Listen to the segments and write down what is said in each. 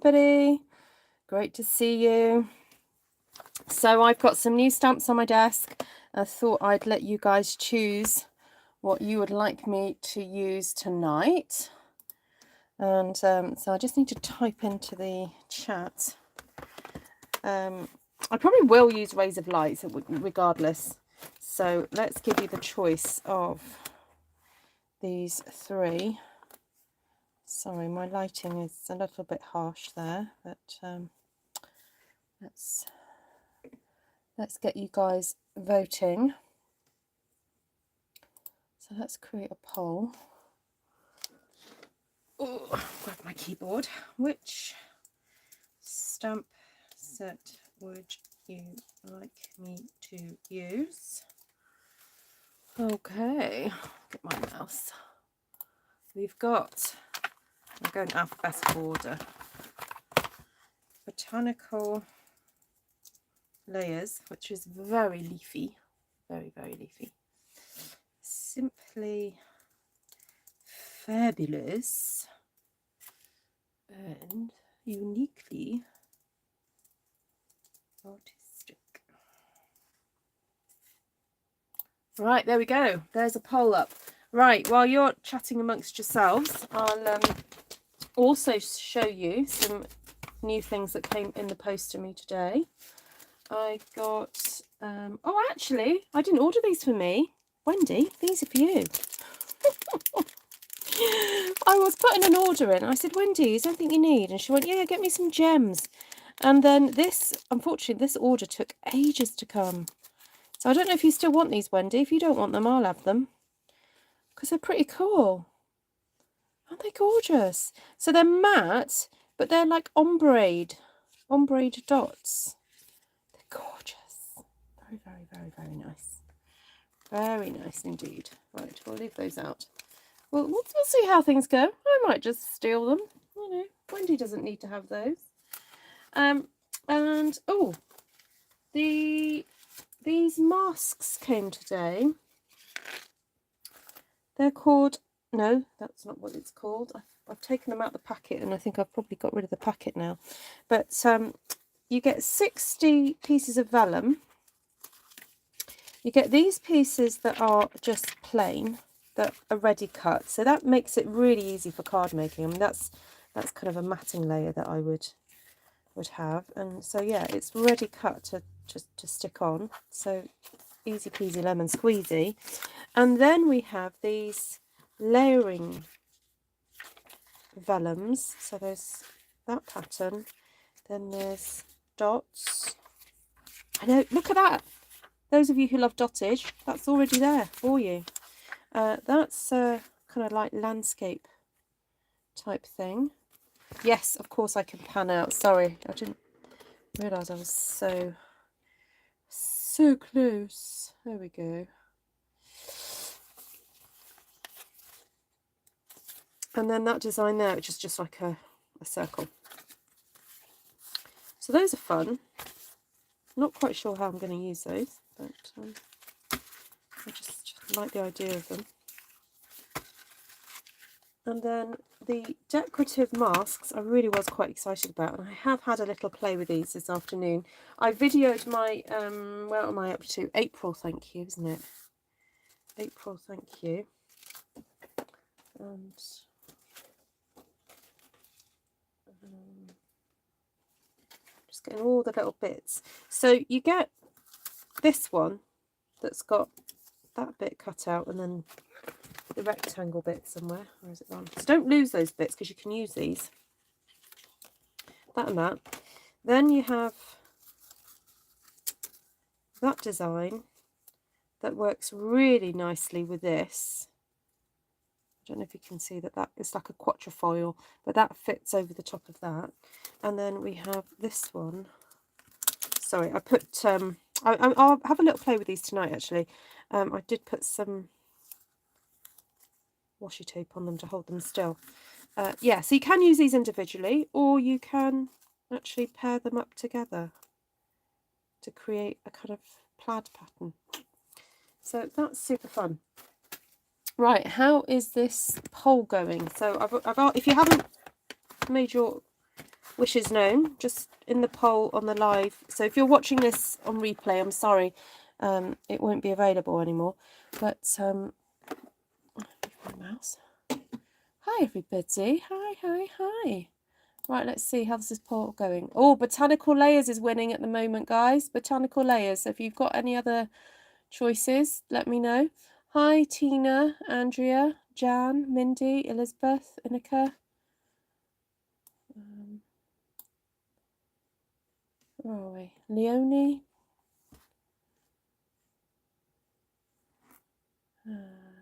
Everybody, great to see you. So I've got some new stamps on my desk. I thought I'd let you guys choose what you would like me to use tonight. And so I just need to type into the chat. I probably will use Rays of Light regardless. So let's give you the choice of these three. Sorry, my lighting is a little bit harsh there, but let's get you guys voting. So let's create a poll. Oh, grab my keyboard. Which stamp set would you like me to use? Okay, get my mouse. We've got, I'm going alphabetical order. Botanical Layers, which is very leafy, very, very leafy. Simply Fabulous and Uniquely Artistic. Right, there we go. There's a poll up. Right, while you're chatting amongst yourselves, I'll also show you some new things that came in the post to me today. I got, oh, actually, I didn't order these for me. Wendy, these are for you. I was putting an order in. I said, Wendy, is there anything you need? And she went, yeah, get me some gems. And then this, unfortunately, this order took ages to come. So I don't know if you still want these, Wendy. If you don't want them, I'll have them. Because they're pretty cool. Aren't they gorgeous? So they're matte, but they're like ombre dots. They're gorgeous. Very, very, very, very nice. Very nice indeed. Right, we'll leave those out. Well, we'll see how things go. I might just steal them. You know, Wendy doesn't need to have those. And oh, these masks came today. They're called, no, that's not what it's called. I've taken them out the packet, and I think I've probably got rid of the packet now. But you get 60 pieces of vellum. You get these pieces that are just plain, that are ready cut. So that makes it really easy for card making. I mean, that's kind of a matting layer that I would have. And so yeah, it's ready cut to stick on. So easy peasy lemon squeezy. And then we have these layering vellums. So there's that pattern. Then there's dots. I know, look at that. Those of you who love dottage, that's already there for you. That's kind of like landscape type thing. Yes, of course I can pan out. Sorry, I didn't realise I was so close. There we go. And then that design there, which is just like a circle. So those are fun. Not quite sure how I'm going to use those, but I just like the idea of them. And then the decorative masks I really was quite excited about, and I have had a little play with these this afternoon. I videoed my, where am I up to? April, thank you, isn't it? April, thank you. And just getting all the little bits. So you get this one that's got that bit cut out, and then the rectangle bit somewhere. Where is it gone? So don't lose those bits, because you can use these. That and that. Then you have that design that works really nicely with this. I don't know if you can see that is like a quatrefoil, but that fits over the top of that. And then we have this one. Sorry, I put I'll have a little play with these tonight actually. I did put some washi tape on them to hold them still. Yeah, so you can use these individually, or you can actually pair them up together to create a kind of plaid pattern. So that's super fun. Right, how is this poll going? So I've if you haven't made your wishes known just in the poll on the live. So if you're watching this on replay, I'm sorry, it won't be available anymore. But my mouse. Hi everybody. Hi. Right, let's see how's this poll going. Oh, Botanical Layers is winning at the moment, guys. Botanical Layers. So if you've got any other choices, let me know. Hi Tina, Andrea, Jan, Mindy, Elizabeth, Inika. Where are we? Leonie.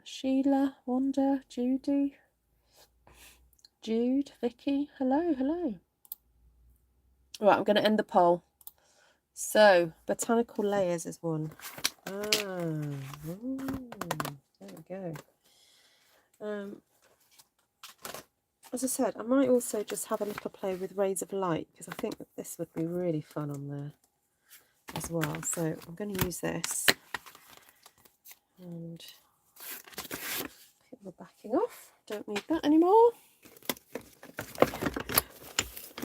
Sheila, Wanda, Judy, Jude, Vicky. Hello. Right, I'm going to end the poll. So, Botanical Layers is one. There we go. As I said, I might also just have a little play with Rays of Light, because I think that this would be really fun on there as well. So I'm going to use this and get the backing off. Don't need that anymore.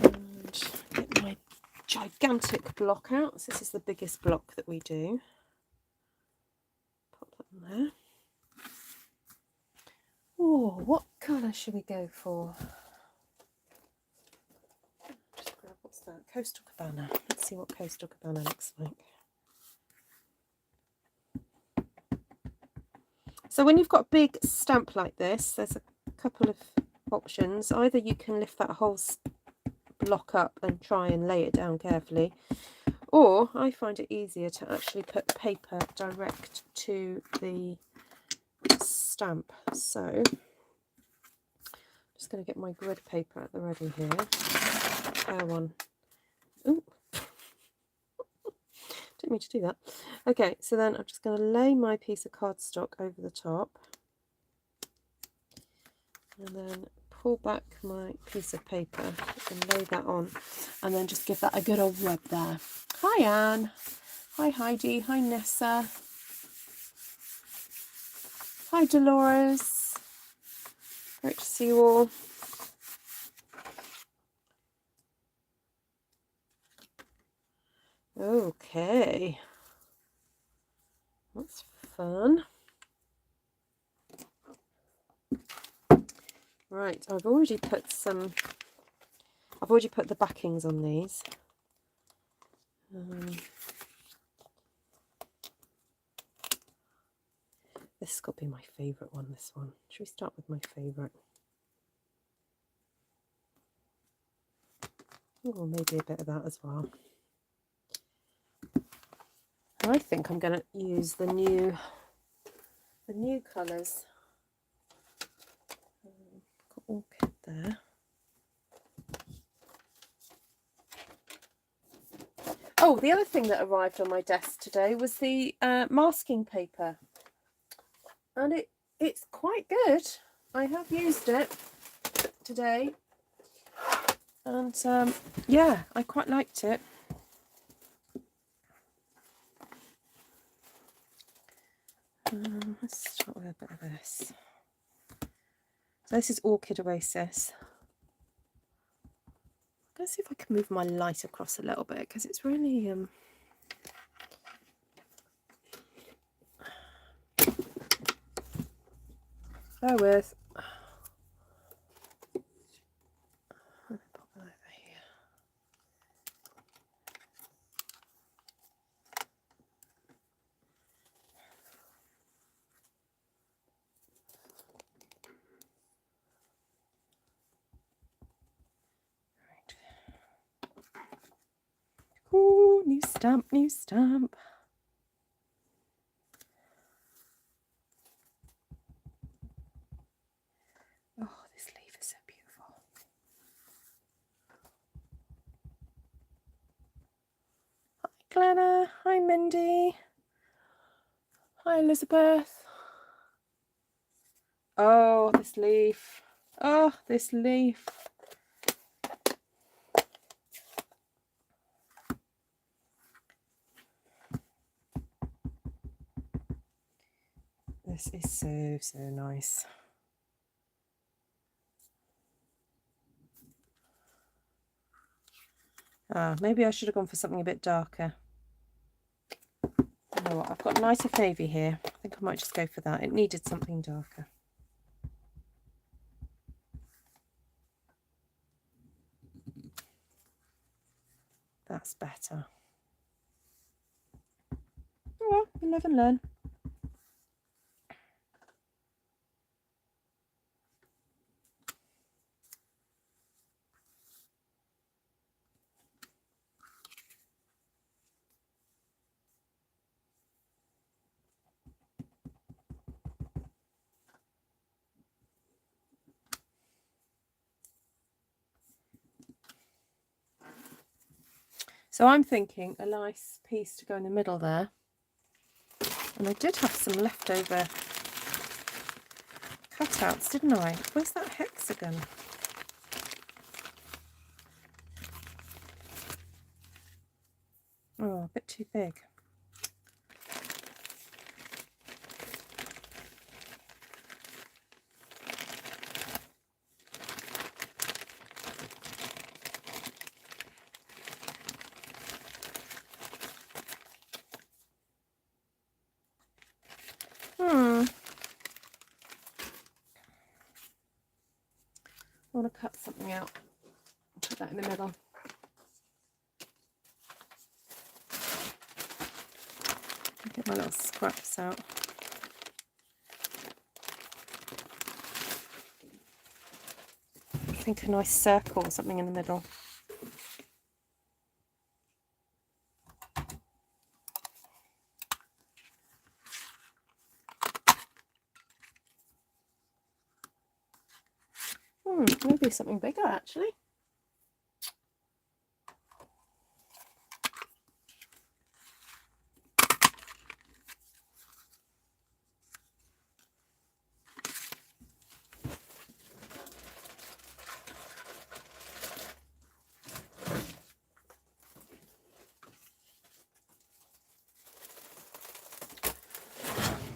And get my gigantic block out. So this is the biggest block that we do. Pop that in there. Oh, what colour should we go for? Just grab, what's that? Coastal Cabana. Let's see what Coastal Cabana looks like. So when you've got a big stamp like this, there's a couple of options. Either you can lift that whole block up and try and lay it down carefully, or I find it easier to actually put paper direct to the stamp. So I'm just going to get my grid paper at the ready here. Fair one. Ooh. Didn't mean to do that. Okay, so then I'm just going to lay my piece of cardstock over the top and then pull back my piece of paper and lay that on, and then just give that a good old rub there. Hi Anne. Hi Heidi. Hi Nessa. Hi Dolores. Great to see you all. Okay. That's fun. Right, I've already put the backings on these. This has got to be my favourite one, this one. Should we start with my favourite? Oh, maybe a bit of that as well. I think I'm going to use the new colours. Got Orchid there. Oh, the other thing that arrived on my desk today was the masking paper, and it's quite good. I have used it today, and yeah, I quite liked it. Let's start with a bit of this. So this is Orchid Oasis. Let's see if I can move my light across a little bit, because it's really bear with. Let me pop that over here. Ooh, new stamp, new stamp. Oh, this leaf is so beautiful. Hi, Glenna. Hi, Mindy. Hi, Elizabeth. Oh, this leaf. Oh, this leaf. This is so nice. Maybe I should have gone for something a bit darker. You know what, I've got Night of Navy here. I think I might just go for that. It needed something darker. That's better. Oh well, you live and learn. So I'm thinking a nice piece to go in the middle there. And I did have some leftover cutouts, didn't I? Where's that hexagon? Oh, a bit too big. I want to cut something out. Put that in the middle. Get my little scraps out. I think a nice circle or something in the middle. Maybe something bigger actually.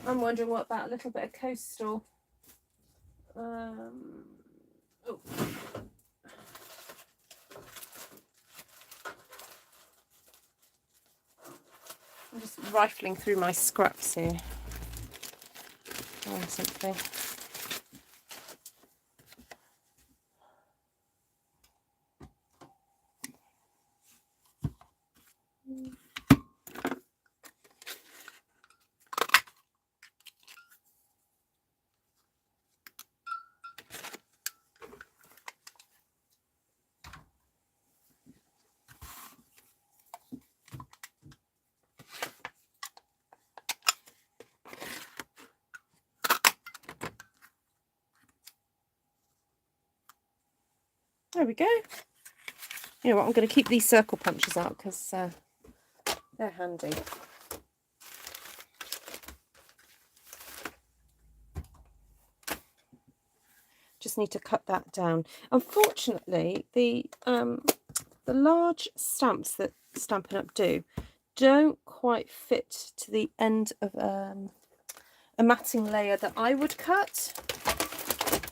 I'm wondering what about a little bit of coastal. Oh. I'm just rifling through my scraps here. Find something. There we go. You know what, I'm going to keep these circle punches out because they're handy. Just need to cut that down. Unfortunately, the large stamps that Stampin' Up! Do don't quite fit to the end of a matting layer that I would cut.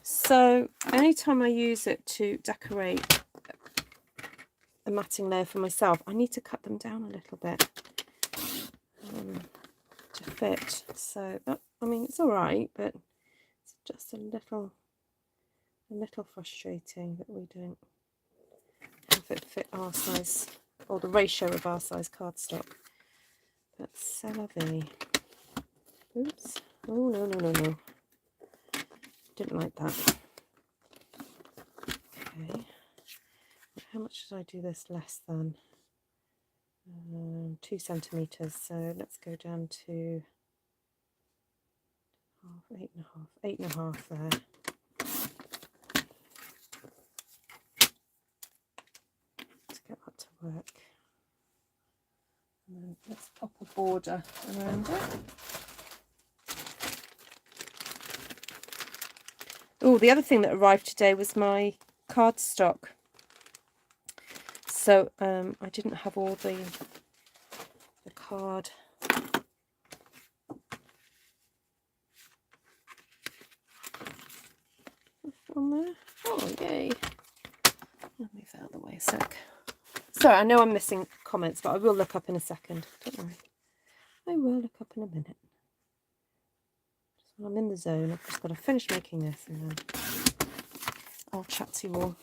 So anytime I use it to decorate a matting layer for myself, I need to cut them down a little bit to fit. So that, I mean, it's all right, but it's just a little frustrating that we don't have it fit our size or the ratio of our size cardstock. But c'est la vie. Oops. Oh no. Didn't like that. Okay. How much did I do this less than? 2 centimeters. So let's go down to 8.5 there. Let's get that to work. And then let's pop a border around it. Oh, the other thing that arrived today was my cardstock. So I didn't have all the card. On there. Oh, yay. Let me move out of the way a sec. Sorry, I know I'm missing comments, but I will look up in a second. Don't worry. I will look up in a minute. Just when I'm in the zone, I've just got to finish making this and then I'll chat to you all.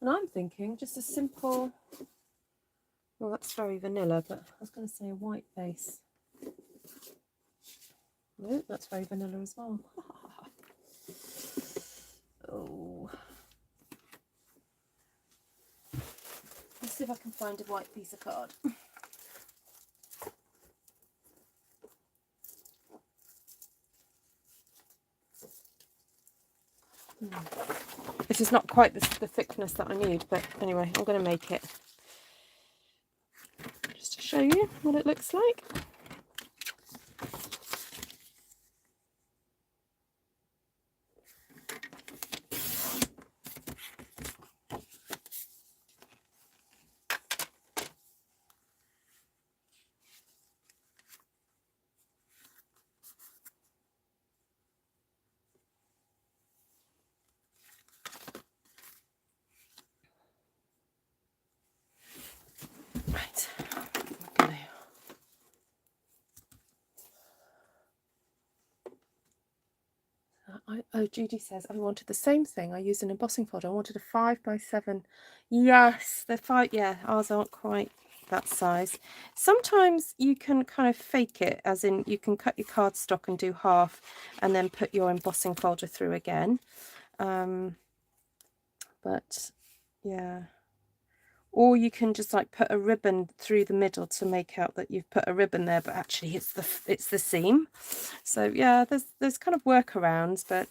And I'm thinking just a simple, well, that's very vanilla, but I was going to say a white base. No, that's very vanilla as well. Oh. Let's see if I can find a white piece of card. This is not quite the thickness that I need, but anyway, I'm going to make it just to show you what it looks like. Right. Oh, Judy says, I wanted the same thing. I used an embossing folder. I wanted a 5x7. Yes, they're 5. Yeah, ours aren't quite that size. Sometimes you can kind of fake it, as in you can cut your cardstock and do half and then put your embossing folder through again. But yeah. Or you can just like put a ribbon through the middle to make out that you've put a ribbon there, but actually it's the seam. So yeah, there's kind of workarounds, but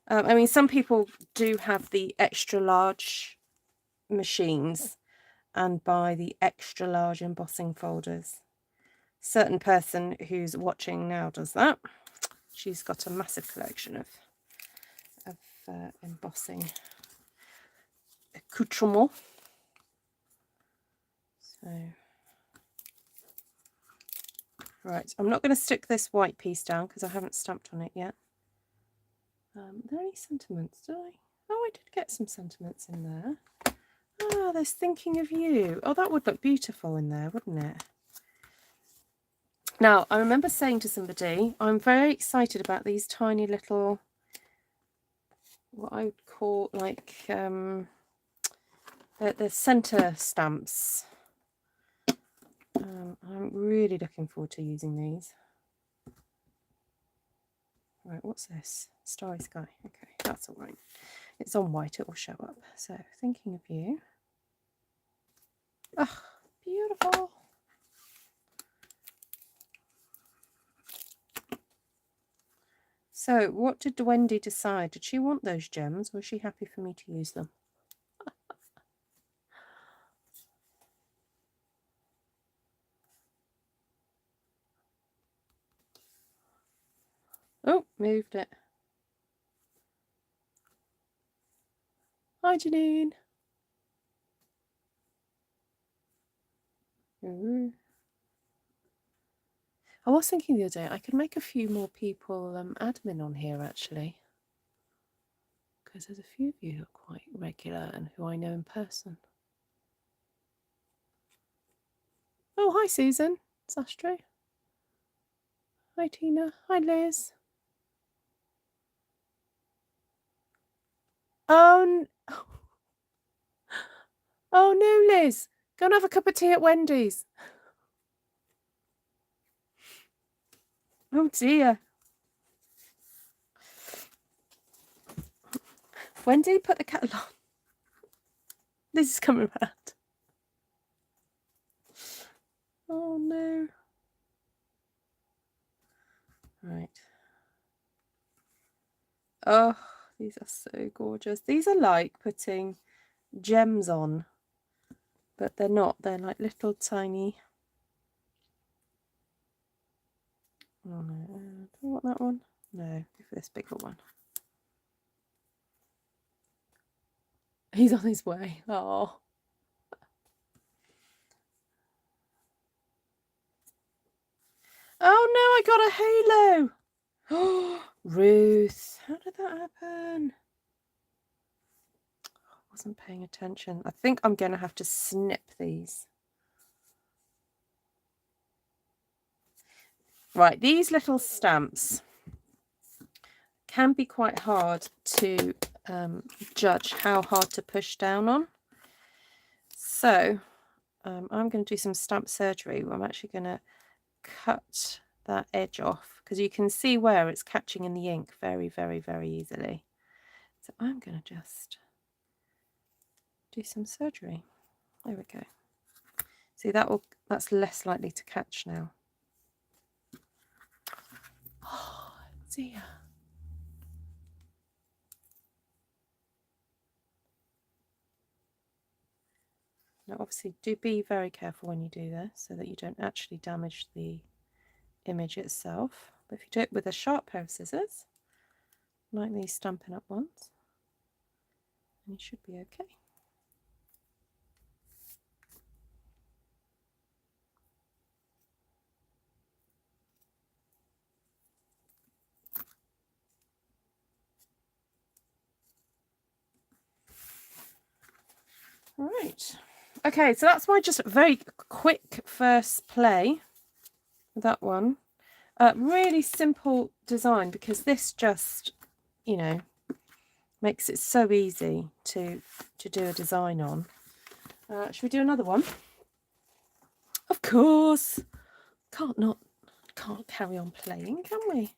I mean, some people do have the extra large machines and buy the extra large embossing folders. Certain person who's watching now does that. She's got a massive collection of embossing accoutrement. So, right, I'm not going to stick this white piece down because I haven't stamped on it yet. Are there any sentiments? Did I? Oh, I did get some sentiments in there. Ah, there's thinking of you. Oh, that would look beautiful in there, wouldn't it? Now, I remember saying to somebody, I'm very excited about these tiny little, what I would call like, the centre stamps. I'm really looking forward to using these. Right, what's this? Starry Sky. Okay, that's all right. It's on white, it will show up. So, thinking of you. Oh, beautiful. So, what did Wendy decide? Did she want those gems, or was she happy for me to use them? Oh, moved it. Hi, Janine. Ooh. I was thinking the other day, I could make a few more people admin on here, actually. Because there's a few of you who are quite regular and who I know in person. Oh, hi, Susan. It's Astro. Hi, Tina. Hi, Liz. Oh, oh no, Liz. Go and have a cup of tea at Wendy's. Oh, dear. Wendy, put the kettle on. Liz is coming around. Oh, no. Right. Oh, these are so gorgeous. These are like putting gems on, but they're not. They're like little tiny. Oh, no. Do I want that one? No, go for this bigger one. He's on his way. Oh. Oh no, I got a halo. Oh, Ruth. How did that happen? I wasn't paying attention. I think I'm going to have to snip these. Right, these little stamps can be quite hard to judge how hard to push down on. So I'm going to do some stamp surgery. I'm actually going to cut that edge off because you can see where it's catching in the ink very, very, very easily. So I'm going to just do some surgery. There we go. See, that's less likely to catch now. Oh dear. Now obviously do be very careful when you do this so that you don't actually damage the image itself. But if you do it with a sharp pair of scissors, like these Stampin' Up ones, then you should be okay. Right. Okay, so that's my just very quick first play with that one. Really simple design because this just, you know, makes it so easy to do a design on. Should we do another one? Of course. Can't carry on playing, can we?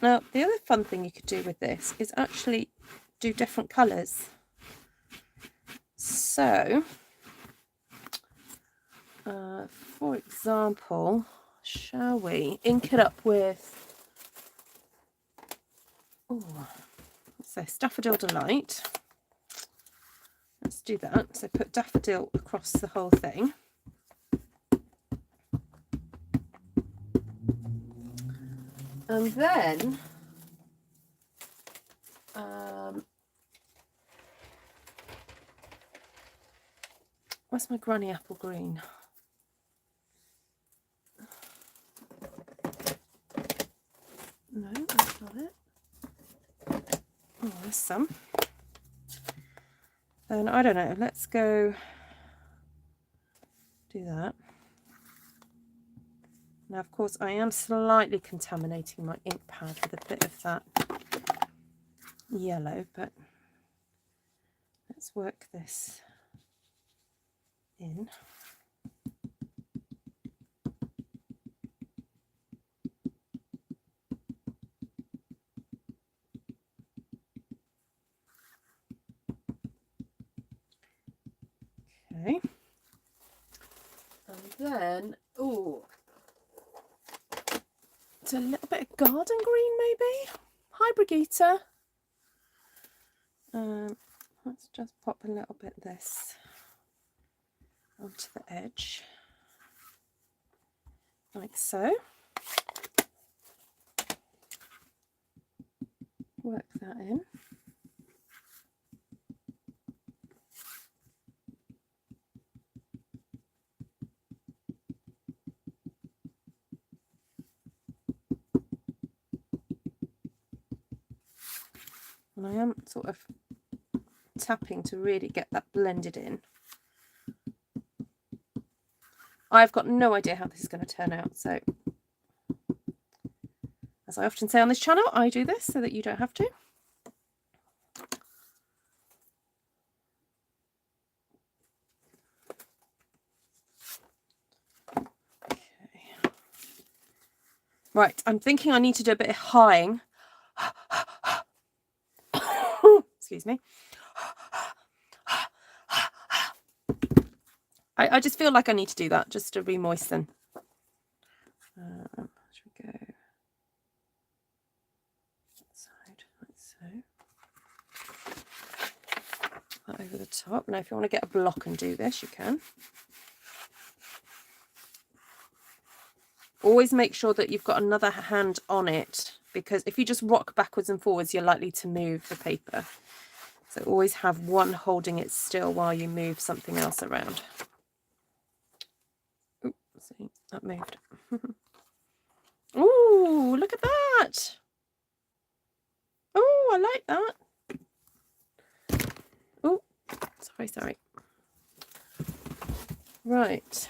Now, the other fun thing you could do with this is actually do different colours. So, for example, shall we ink it up with, so Daffodil Delight. Let's do that. So put Daffodil across the whole thing. And then where's my Granny Apple Green? No, that's not it. Oh, there's some. Then I don't know, let's go do that. Now, of course, I am slightly contaminating my ink pad with a bit of that yellow, but let's work this in. Okay. And then, it's a little bit of garden green, maybe? Hi, Brigitte. Let's just pop a little bit of this onto the edge, like so. Work that in. And I am sort of tapping to really get that blended in. I've got no idea how this is going to turn out, so as I often say on this channel, I do this so that you don't have to. Okay. Right, I'm thinking I need to do a bit of hawing. Excuse me. I just feel like I need to do that just to re-moisten. Should we go that side, like so. That over the top. Now, if you want to get a block and do this, you can. Always make sure that you've got another hand on it, because if you just rock backwards and forwards, you're likely to move the paper. So always have one holding it still while you move something else around. See, that moved. Oh, look at that. Oh, I like that. Oh, sorry. Right.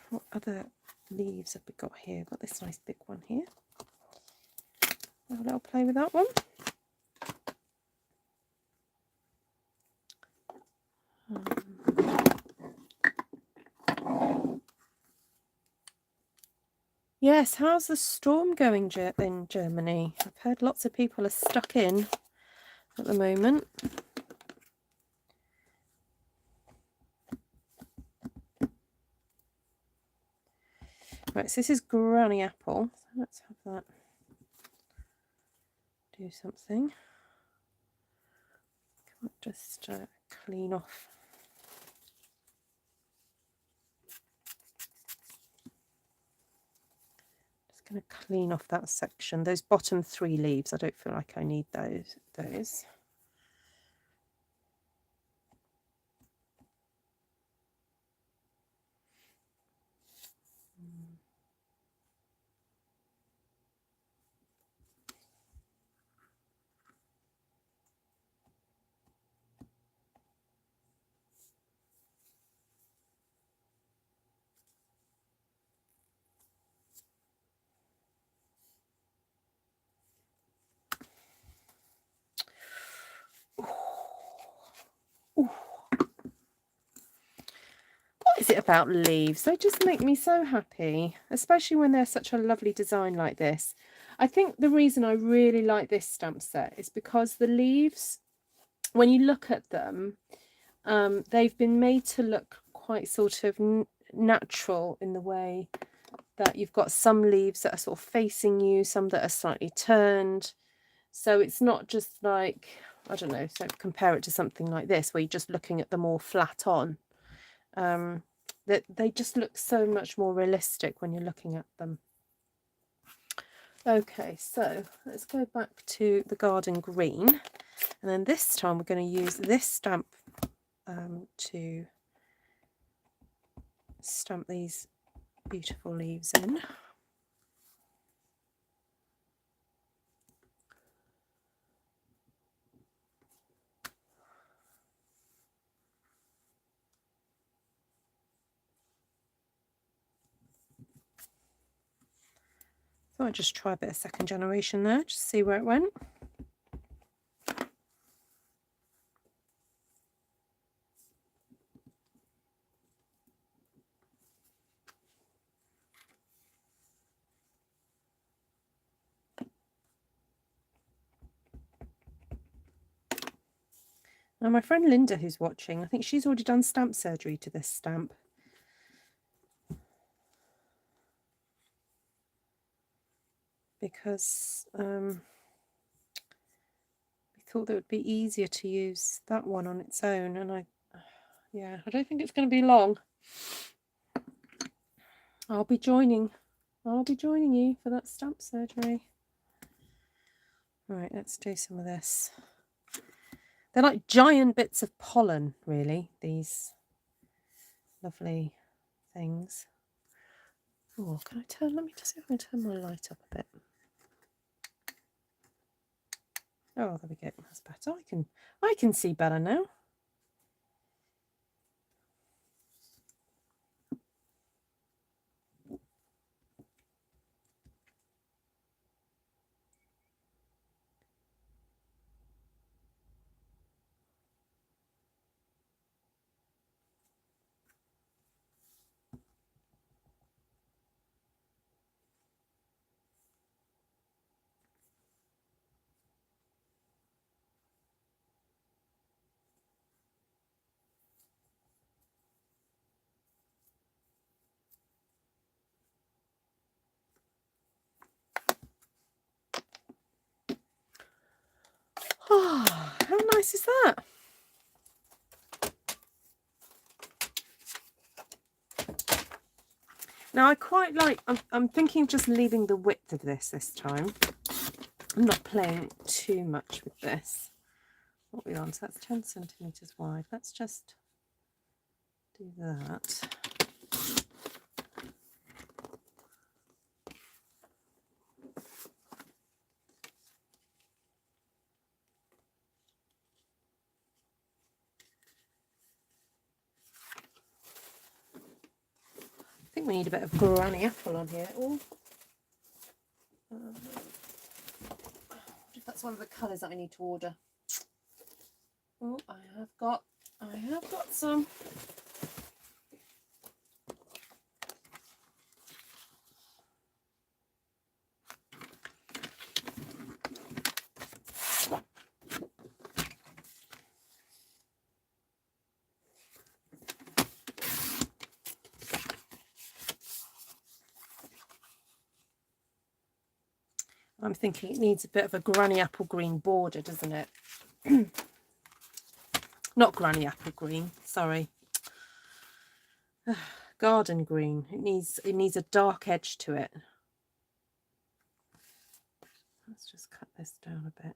What other leaves have we got here? Got this nice big one here. Have a little play with that one. Yes, how's the storm going in Germany? I've heard lots of people are stuck in at the moment. Right, so this is Granny Apple. So let's have that do something. Can't just clean off. Just going to clean off that section. Those bottom 3 leaves, I don't feel like I need those. What is it about leaves? They just make me so happy, especially when they're such a lovely design like this. I think the reason I really like this stamp set is because the leaves, when you look at them, they've been made to look quite sort of natural in the way that you've got some leaves that are sort of facing you, some that are slightly turned. So it's not just like, I don't know, so compare it to something like this where you're just looking at them all flat on. That they just look so much more realistic when you're looking at them. Okay, so let's go back to the garden green, and then this time we're going to use this stamp to stamp these beautiful leaves in. So I just try a bit of second generation there, just see where it went. Now my friend Linda, who's watching, I think she's already done stamp surgery to this stamp. Because we thought that it would be easier to use that one on its own, and I don't think it's going to be long. I'll be joining you for that stamp surgery. Right, let's do some of this. They're like giant bits of pollen, really, these lovely things. Oh, can I turn? Let me just see if I can turn my light up a bit. Oh, there we go. That's better. I can see better now. Oh, how nice is that? Now I quite like, I'm thinking of just leaving the width of this time. I'm not playing too much with this. What are we on? So that's 10 centimetres wide. Let's just do that. think we need a bit of granny apple on here. Oh, I wonder if that's one of the colours that I need to order. Oh, I have got some. I'm thinking it needs a bit of a granny apple green border, doesn't it? Not granny apple green, sorry. Garden green. It needs a dark edge to it. Let's just cut this down a bit.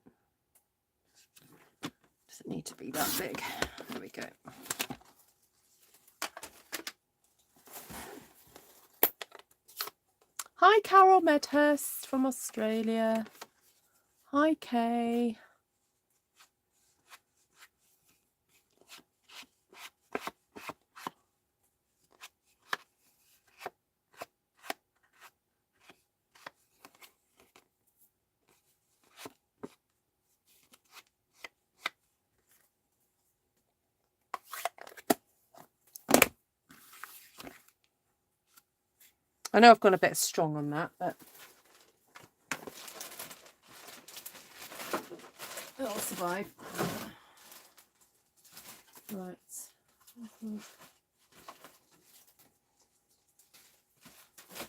Doesn't need to be that big. There we go. Hi, Carol Medhurst from Australia. Hi, Kay. I know I've gone a bit strong on that, but it'll survive. Right.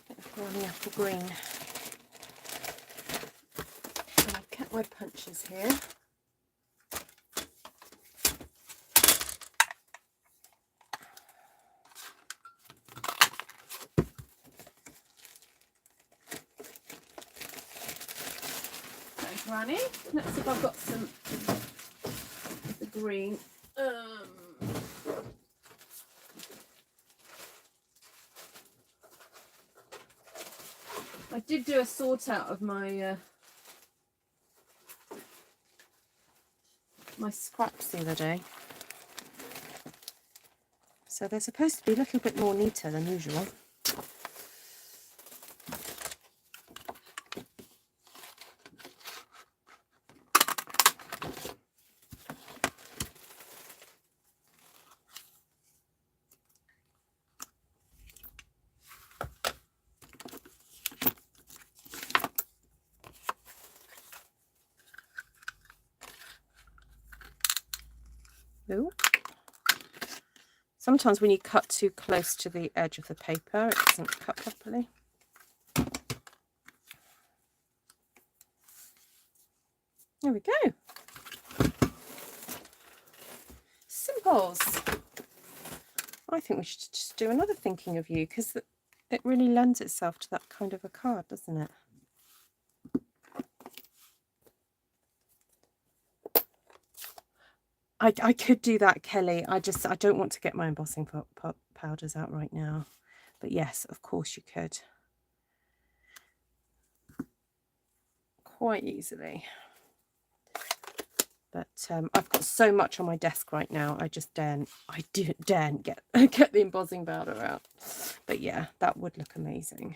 Bit of granny apple green. And I've kept my punches here. Granny. Let's see if I've got some of the green. I did do a sort out of my my scraps the other day, so they're supposed to be a little bit more neater than usual. Ooh. Sometimes when you cut too close to the edge of the paper, it doesn't cut properly. There we go. Simples. I think we should just do another thinking of you, because it really lends itself to that kind of a card, doesn't it? I could do that, Kelly. I don't want to get my embossing powders out right now. But yes, of course you could. Quite easily. But I've got so much on my desk right now. I didn't get the embossing powder out. But yeah, that would look amazing.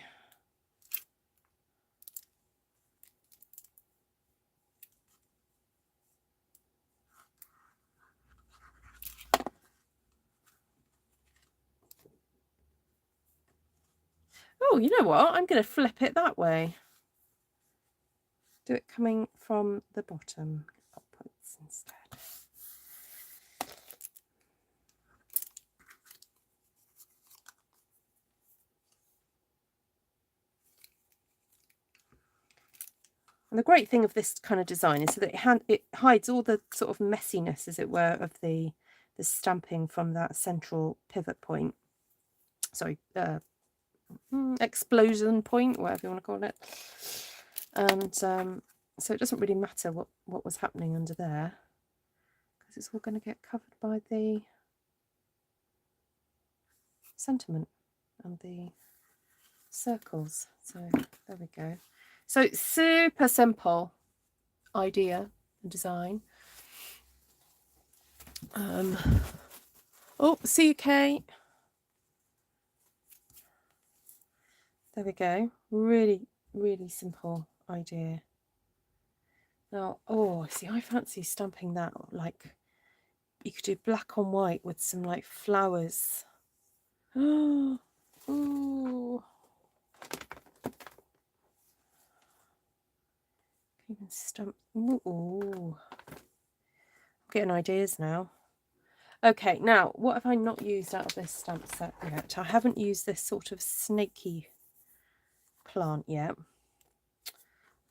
Oh, you know what? I'm going to flip it that way. Do it coming from the bottom upwards instead. And the great thing of this kind of design is that it hides all the sort of messiness, as it were, of the stamping from that central pivot point. Sorry, explosion point, whatever you want to call it. And so it doesn't really matter what was happening under there, because it's all going to get covered by the sentiment and the circles. So there we go. So super simple idea and design. Oh, see you, Kate. there we go. Really, really simple idea. Now, oh, see, I fancy stamping that, like, you could do black on white with some, like, flowers. Oh, ooh. Even stamp. Ooh. I'm getting ideas now. Okay, now, what have I not used out of this stamp set yet? I haven't used this sort of snaky plant yet.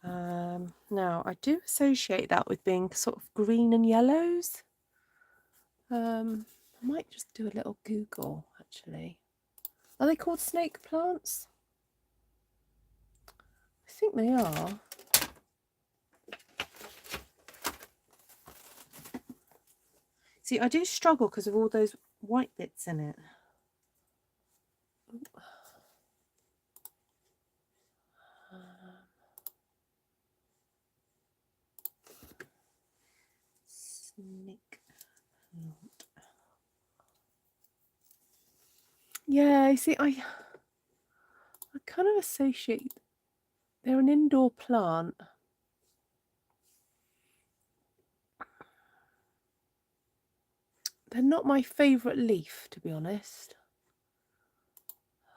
Now, I do associate that with being sort of green and yellows. I might just do a little Google, actually. Are they called snake plants? I think they are. See, I do struggle because of all those white bits in it. Snake plant. Yeah, you see, I kind of associate they're an indoor plant. They're not my favourite leaf, to be honest.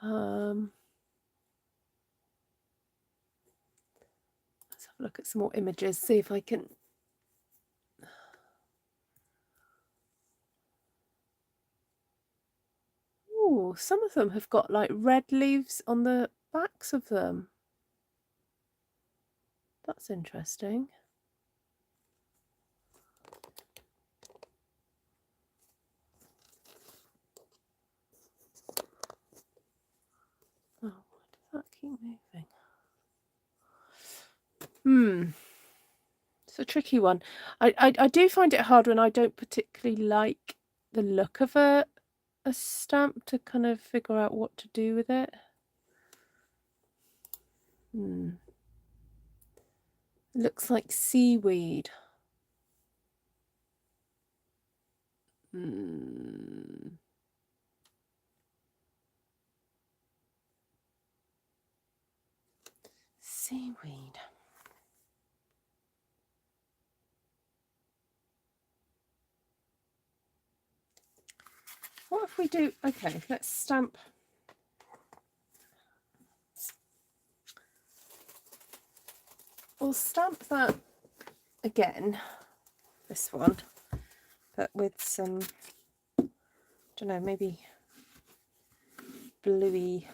Let's have a look at some more images, see if I can. Oh, some of them have got like red leaves on the backs of them. That's interesting. Oh, why does that keep moving? It's a tricky one. I do find it hard when I don't particularly like the look of a stamp to kind of figure out what to do with it. It looks like seaweed. Seaweed. What if we do, okay, let's stamp. We'll stamp that again, this one, but with some, I don't know, maybe bluey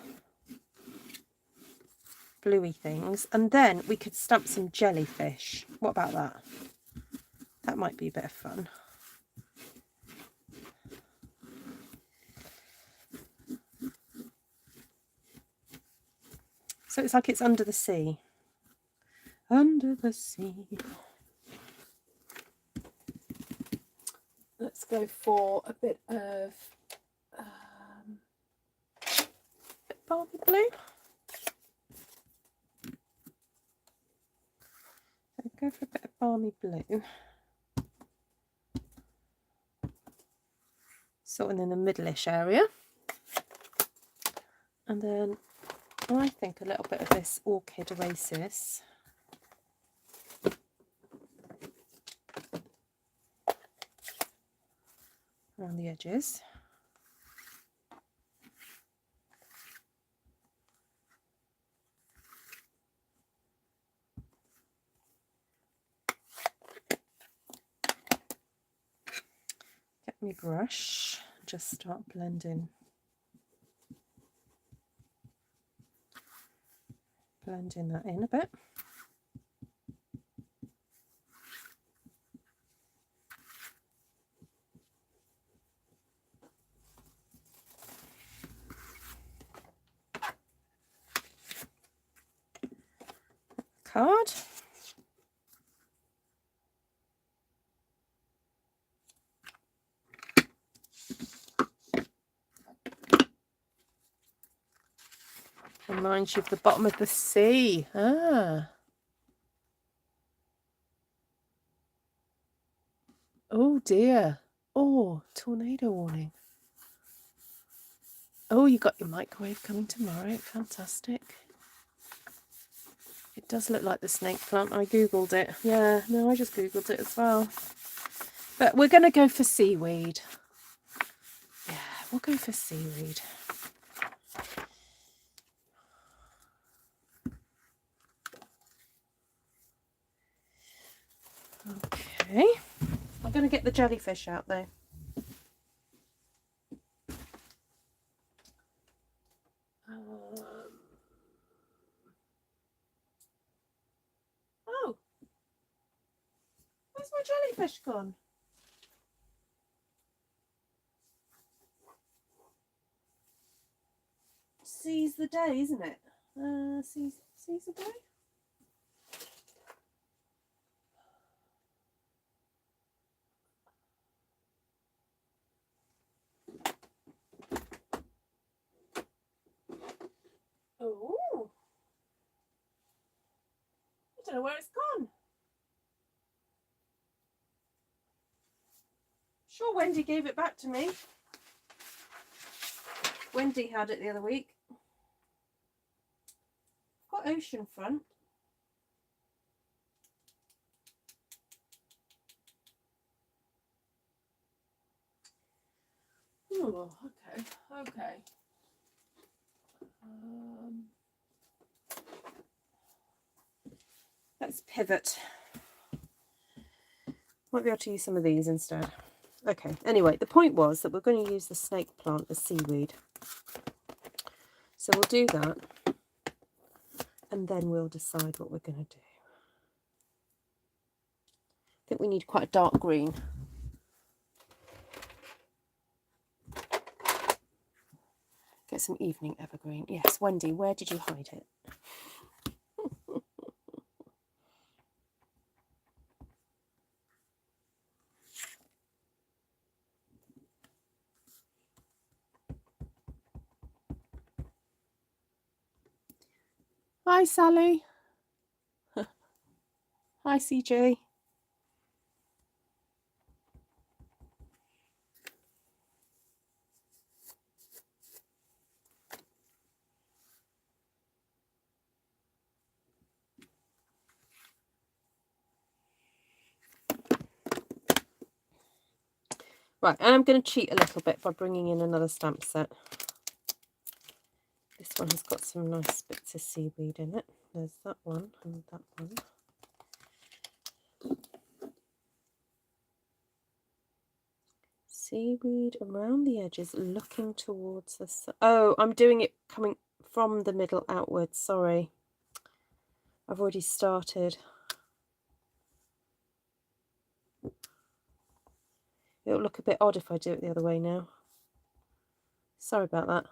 things, and then we could stamp some jellyfish. What about that? That might be a bit of fun. So it's like it's under the sea. Under the sea. Let's go for a bit of Balmy blue. Go for a bit of Balmy blue. Sort of in the middle-ish area. And then I think a little bit of this Orchid Oasis. Around the edges. Get my brush, just start blending that in a bit. Card. Reminds you of the bottom of the sea. Ah. Oh dear. Oh, tornado warning. Oh, you got your microwave coming tomorrow. Fantastic. Does look like the snake plant. I googled it. Yeah, no, I just googled it as well. But we're going to go for seaweed. Yeah, we'll go for seaweed. Okay. I'm going to get the jellyfish out though. Oh, where's my jellyfish gone? Seize the day, isn't it? Seize the day. Oh, I don't know where it's gone. Sure, Wendy gave it back to me. Wendy had it the other week. Got oceanfront. Oh, okay, okay. Let's pivot. Might be able to use some of these instead. Okay, anyway, the point was that we're going to use the snake plant as seaweed. So we'll do that, and then we'll decide what we're going to do. I think we need quite a dark green. Get some evening evergreen. Yes, Wendy, where did you hide it? Hi, Sally. Hi, CJ. Right, and I'm going to cheat a little bit by bringing in another stamp set. This one has got some nice bits of seaweed in it. There's that one and that one. Seaweed around the edges, looking towards the sun. Oh, I'm doing it coming from the middle outwards. Sorry. I've already started. It'll look a bit odd if I do it the other way now. Sorry about that.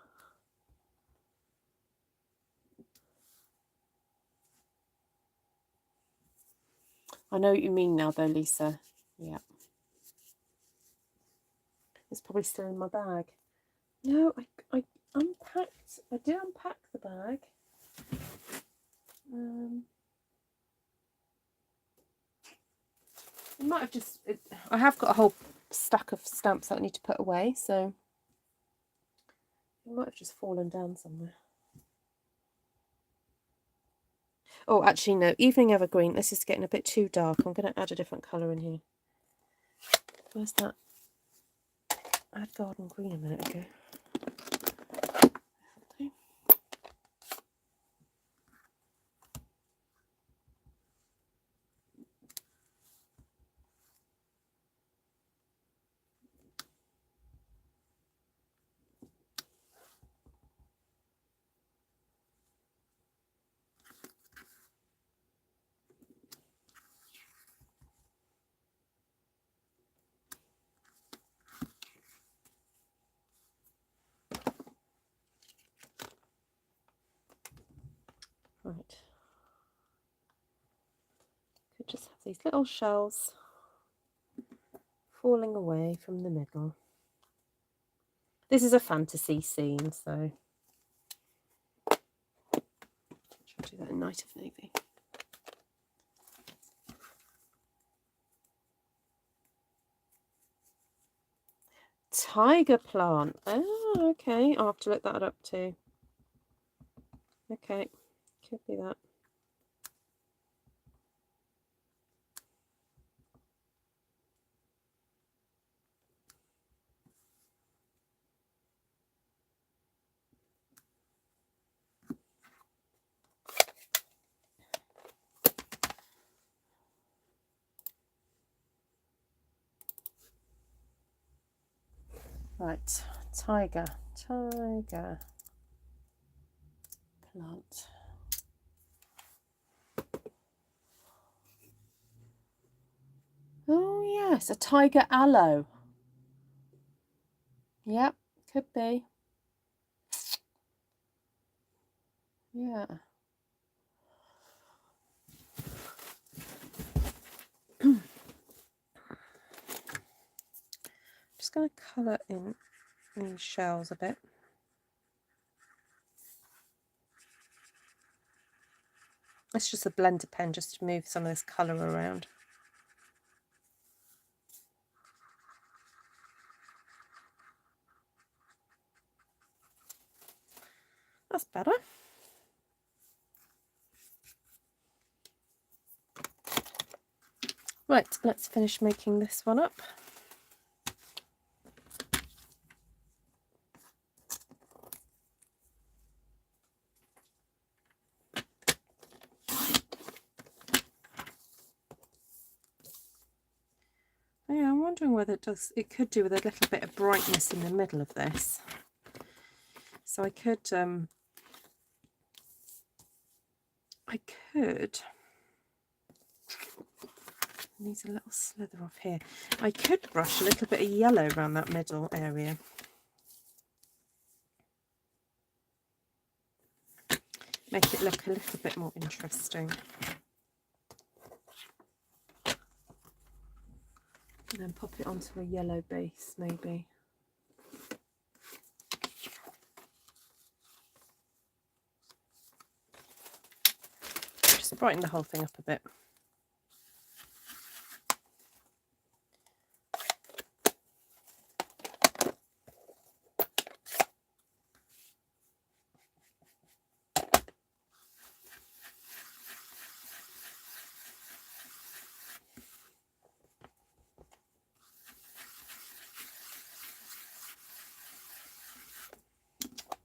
I know what you mean now though, Lisa. Yeah. It's probably still in my bag. No, I unpacked. I did unpack the bag. I might have just... I have got a whole stack of stamps that I need to put away, so it might have just fallen down somewhere. Oh, actually, no. Evening Evergreen. This is getting a bit too dark. I'm going to add a different colour in here. Where's that? I had garden green a minute ago. Right. Could just have these little shells falling away from the middle. This is a fantasy scene, so I'll do that in Night of Navy. Tiger plant. Oh, okay. I'll have to look that up too. Okay, could be that. Right, tiger plant. Oh yes, a tiger aloe. Yep, could be. Yeah. Just going to colour in these shells a bit. It's just a blender pen just to move some of this colour around. That's better. Right, let's finish making this one up. Yeah, I'm wondering whether it could do with a little bit of brightness in the middle of this. So I could needs a little slither off here. I could brush a little bit of yellow around that middle area. Make it look a little bit more interesting. And then pop it onto a yellow base, maybe. Just brighten the whole thing up a bit.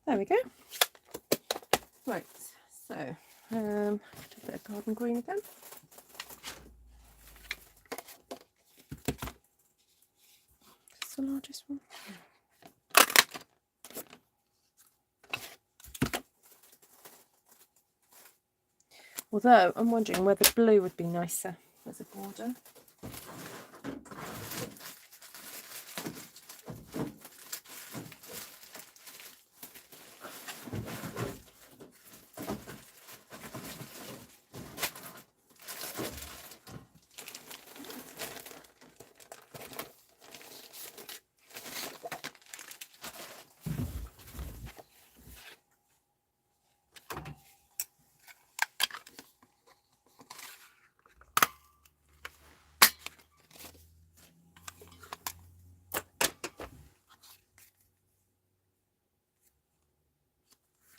There we go. Right, so a bit of garden green again. Just the largest one. Although I'm wondering whether blue would be nicer as a border.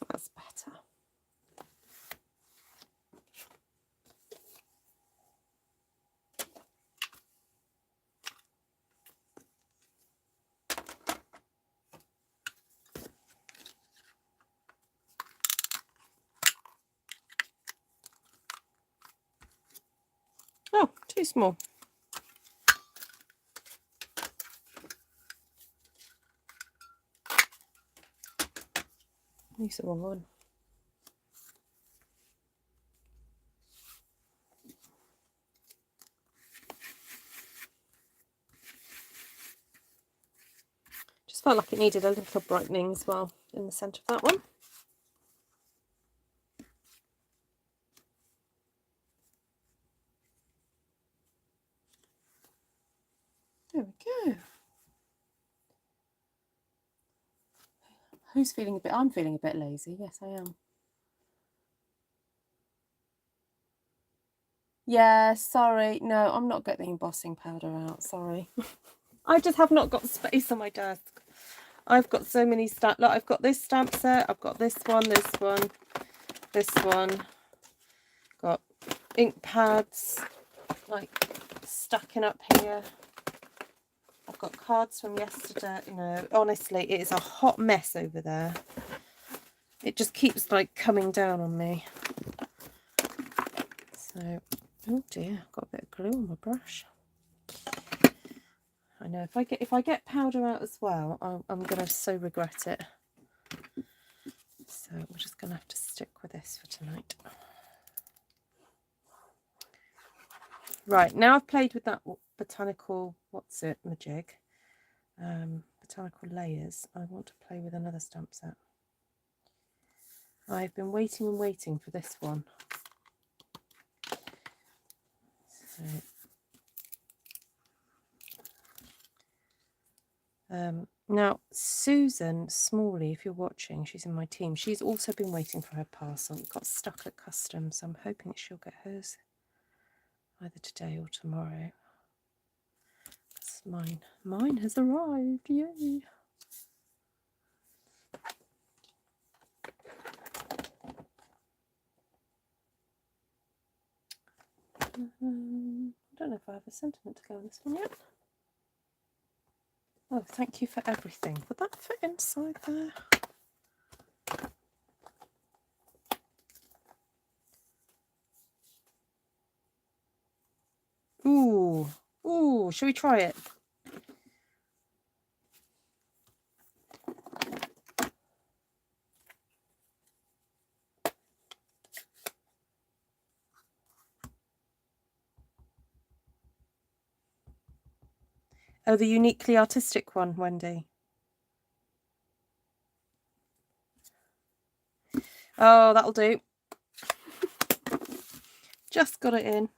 That's better. Oh, too small. Use the wrong one. Just felt like it needed a little brightening as well in the centre of that one. There we go. Who's feeling a bit? I'm feeling a bit lazy. Yes, I am. Yeah, sorry. No, I'm not getting the embossing powder out. Sorry. I just have not got space on my desk. I've got so many stamp. Look, I've got this stamp set. I've got this one, this one. Got ink pads, like stacking up here. I've got cards from yesterday. You know, honestly, it is a hot mess over there. It just keeps like coming down on me. So, oh dear, I've got a bit of glue on my brush. I know if I get powder out as well, I'm gonna so regret it. So we're just gonna have to stick with this for tonight. Right, now I've played with that botanical, what's it, majig, Botanical Layers. I want to play with another stamp set. I've been waiting and waiting for this one. So, now Susan Smalley, if you're watching, she's in my team. She's also been waiting for her parcel. It got stuck at customs, so I'm hoping she'll get hers either today or tomorrow. Mine has arrived, yay! I don't know if I have a sentiment to go on this one yet. Oh, thank you for everything. Would that fit inside there? Ooh, ooh, shall we try it? Oh, the uniquely artistic one, Wendy. Oh, that'll do. Just got it in.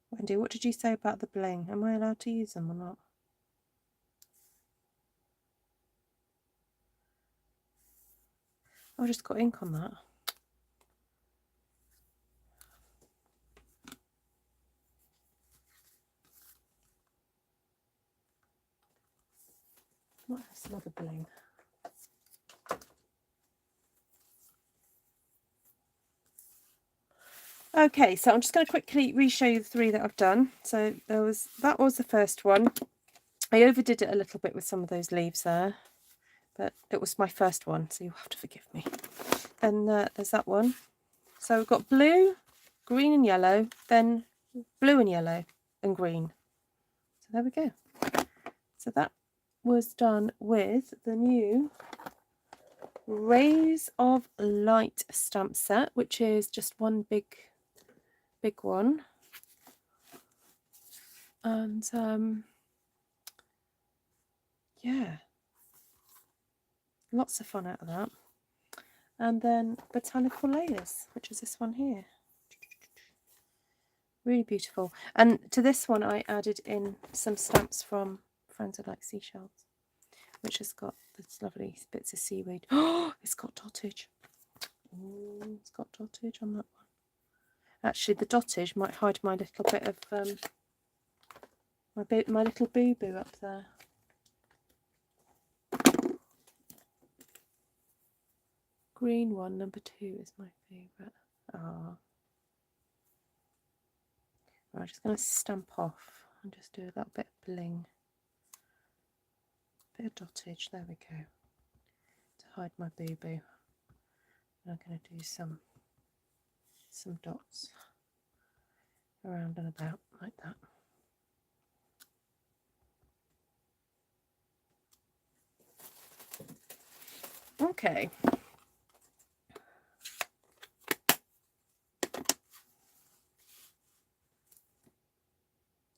Wendy, what did you say about the bling? Am I allowed to use them or not? I just got ink on that. Might have some other bling. Okay, so I'm just going to quickly re-show you the three that I've done. So that was the first one. I overdid it a little bit with some of those leaves there, but it was my first one, so you'll have to forgive me. Then there's that one. So we've got blue, green and yellow, then blue and yellow and green. So there we go. So that was done with the new Rays of Light stamp set, which is just one big one. And yeah, lots of fun out of that. And then Botanical Layers, which is this one here. Really beautiful. And to this one I added in some stamps from Friends Who Like Seashells, which has got this lovely bits of seaweed. Oh, it's got dottage. Oh, it's got dottage on that one. Actually, the dottage might hide my little bit of my little boo-boo up there. Green one, number 2, is my favourite. Ah. Right, I'm just going to stamp off and just do a little bit of bling. Bit of dottage, there we go. To hide my boo-boo. I'm going to do some dots around and about like that. Okay.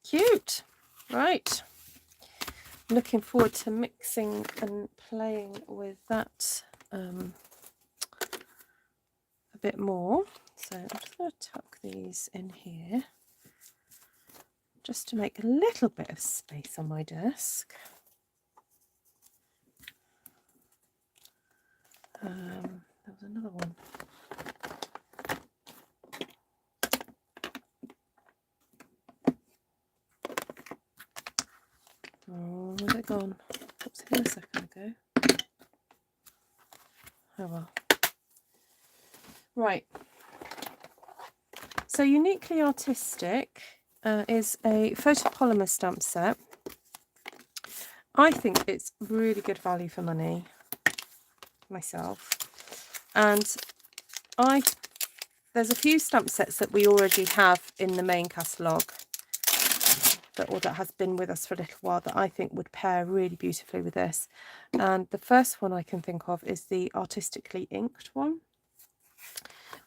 Cute. Right. Looking forward to mixing and playing with that a bit more. So I'm just going to tuck these in here just to make a little bit of space on my desk. There was another one. Oh, where's it gone? Oops, here a second ago. Oh well. Right. So Uniquely Artistic is a photopolymer stamp set. I think it's really good value for money myself. And there's a few stamp sets that we already have in the main catalogue, or that has been with us for a little while, that I think would pair really beautifully with this. And the first one I can think of is the artistically inked one,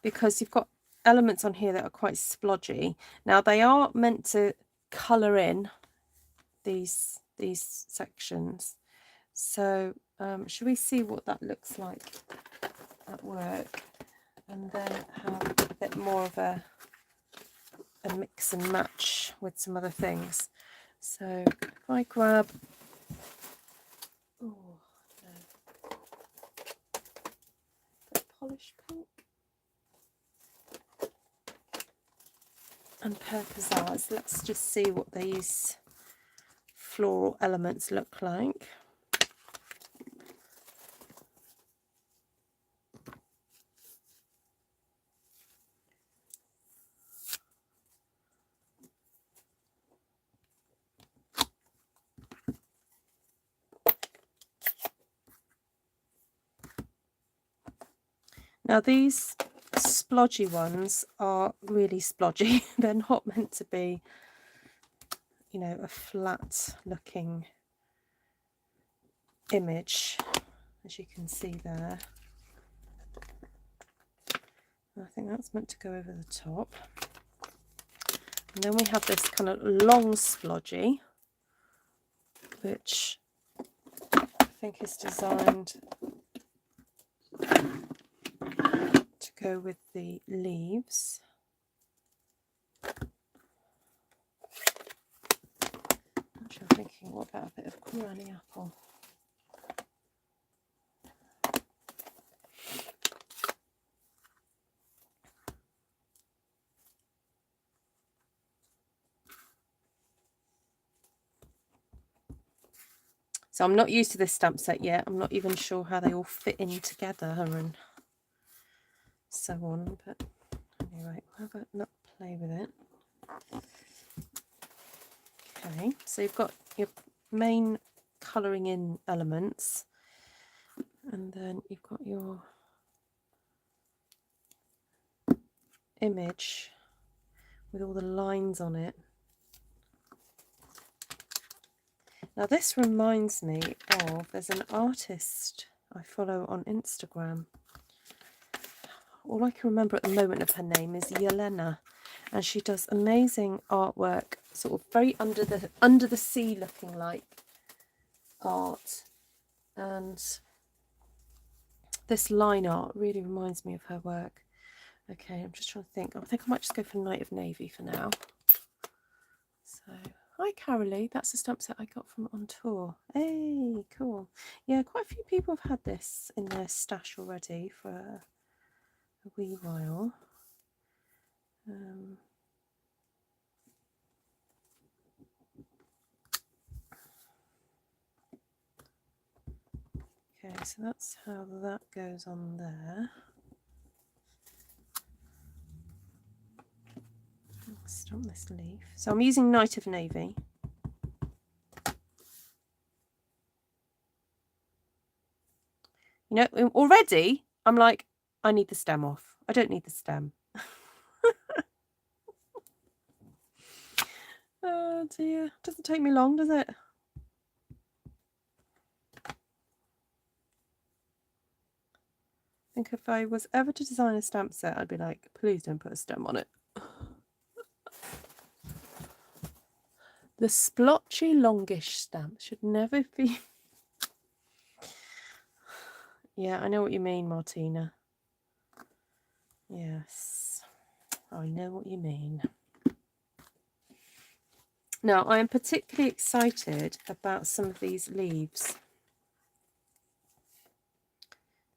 because you've got elements on here that are quite splodgy. Now they are meant to colour in these sections. So should we see what that looks like at work, and then have a bit more of a mix and match with some other things. So if I grab, oh no, the polished pink and Pear Pizzazz, let's just see what these floral elements look like. Now these splodgy ones are really splodgy. They're not meant to be, you know, a flat looking image, as you can see there. I think that's meant to go over the top. And then we have this kind of long splodgy, which I think is designed to go with the leaves. Actually, I'm thinking, what about a bit of granny apple? So I'm not used to this stamp set yet. I'm not even sure how they all fit in together and so on. But anyway, we'll have a play with it. Okay, so you've got your main colouring in elements, and then you've got your image with all the lines on it. Now this reminds me of, there's an artist I follow on Instagram. All I can remember at the moment of her name is Yelena, and she does amazing artwork, sort of very under the sea looking like art. And this line art really reminds me of her work. Okay, I'm just trying to think. I think I might just go for Night of Navy for now. So, hi Carolee, that's the stamp set I got from On Tour. Hey, cool. Yeah, quite a few people have had this in their stash already for a wee while. Okay, so that's how that goes on there. Stamp this leaf. So I'm using Night of Navy. You know, already I'm like, I need the stem off. I don't need the stem. Oh dear, doesn't take me long, does it? I think if I was ever to design a stamp set, I'd be like, please don't put a stem on it. The splotchy longish stamp should never be. Yeah, I know what you mean, Martina. Yes, I know what you mean. Now, I am particularly excited about some of these leaves.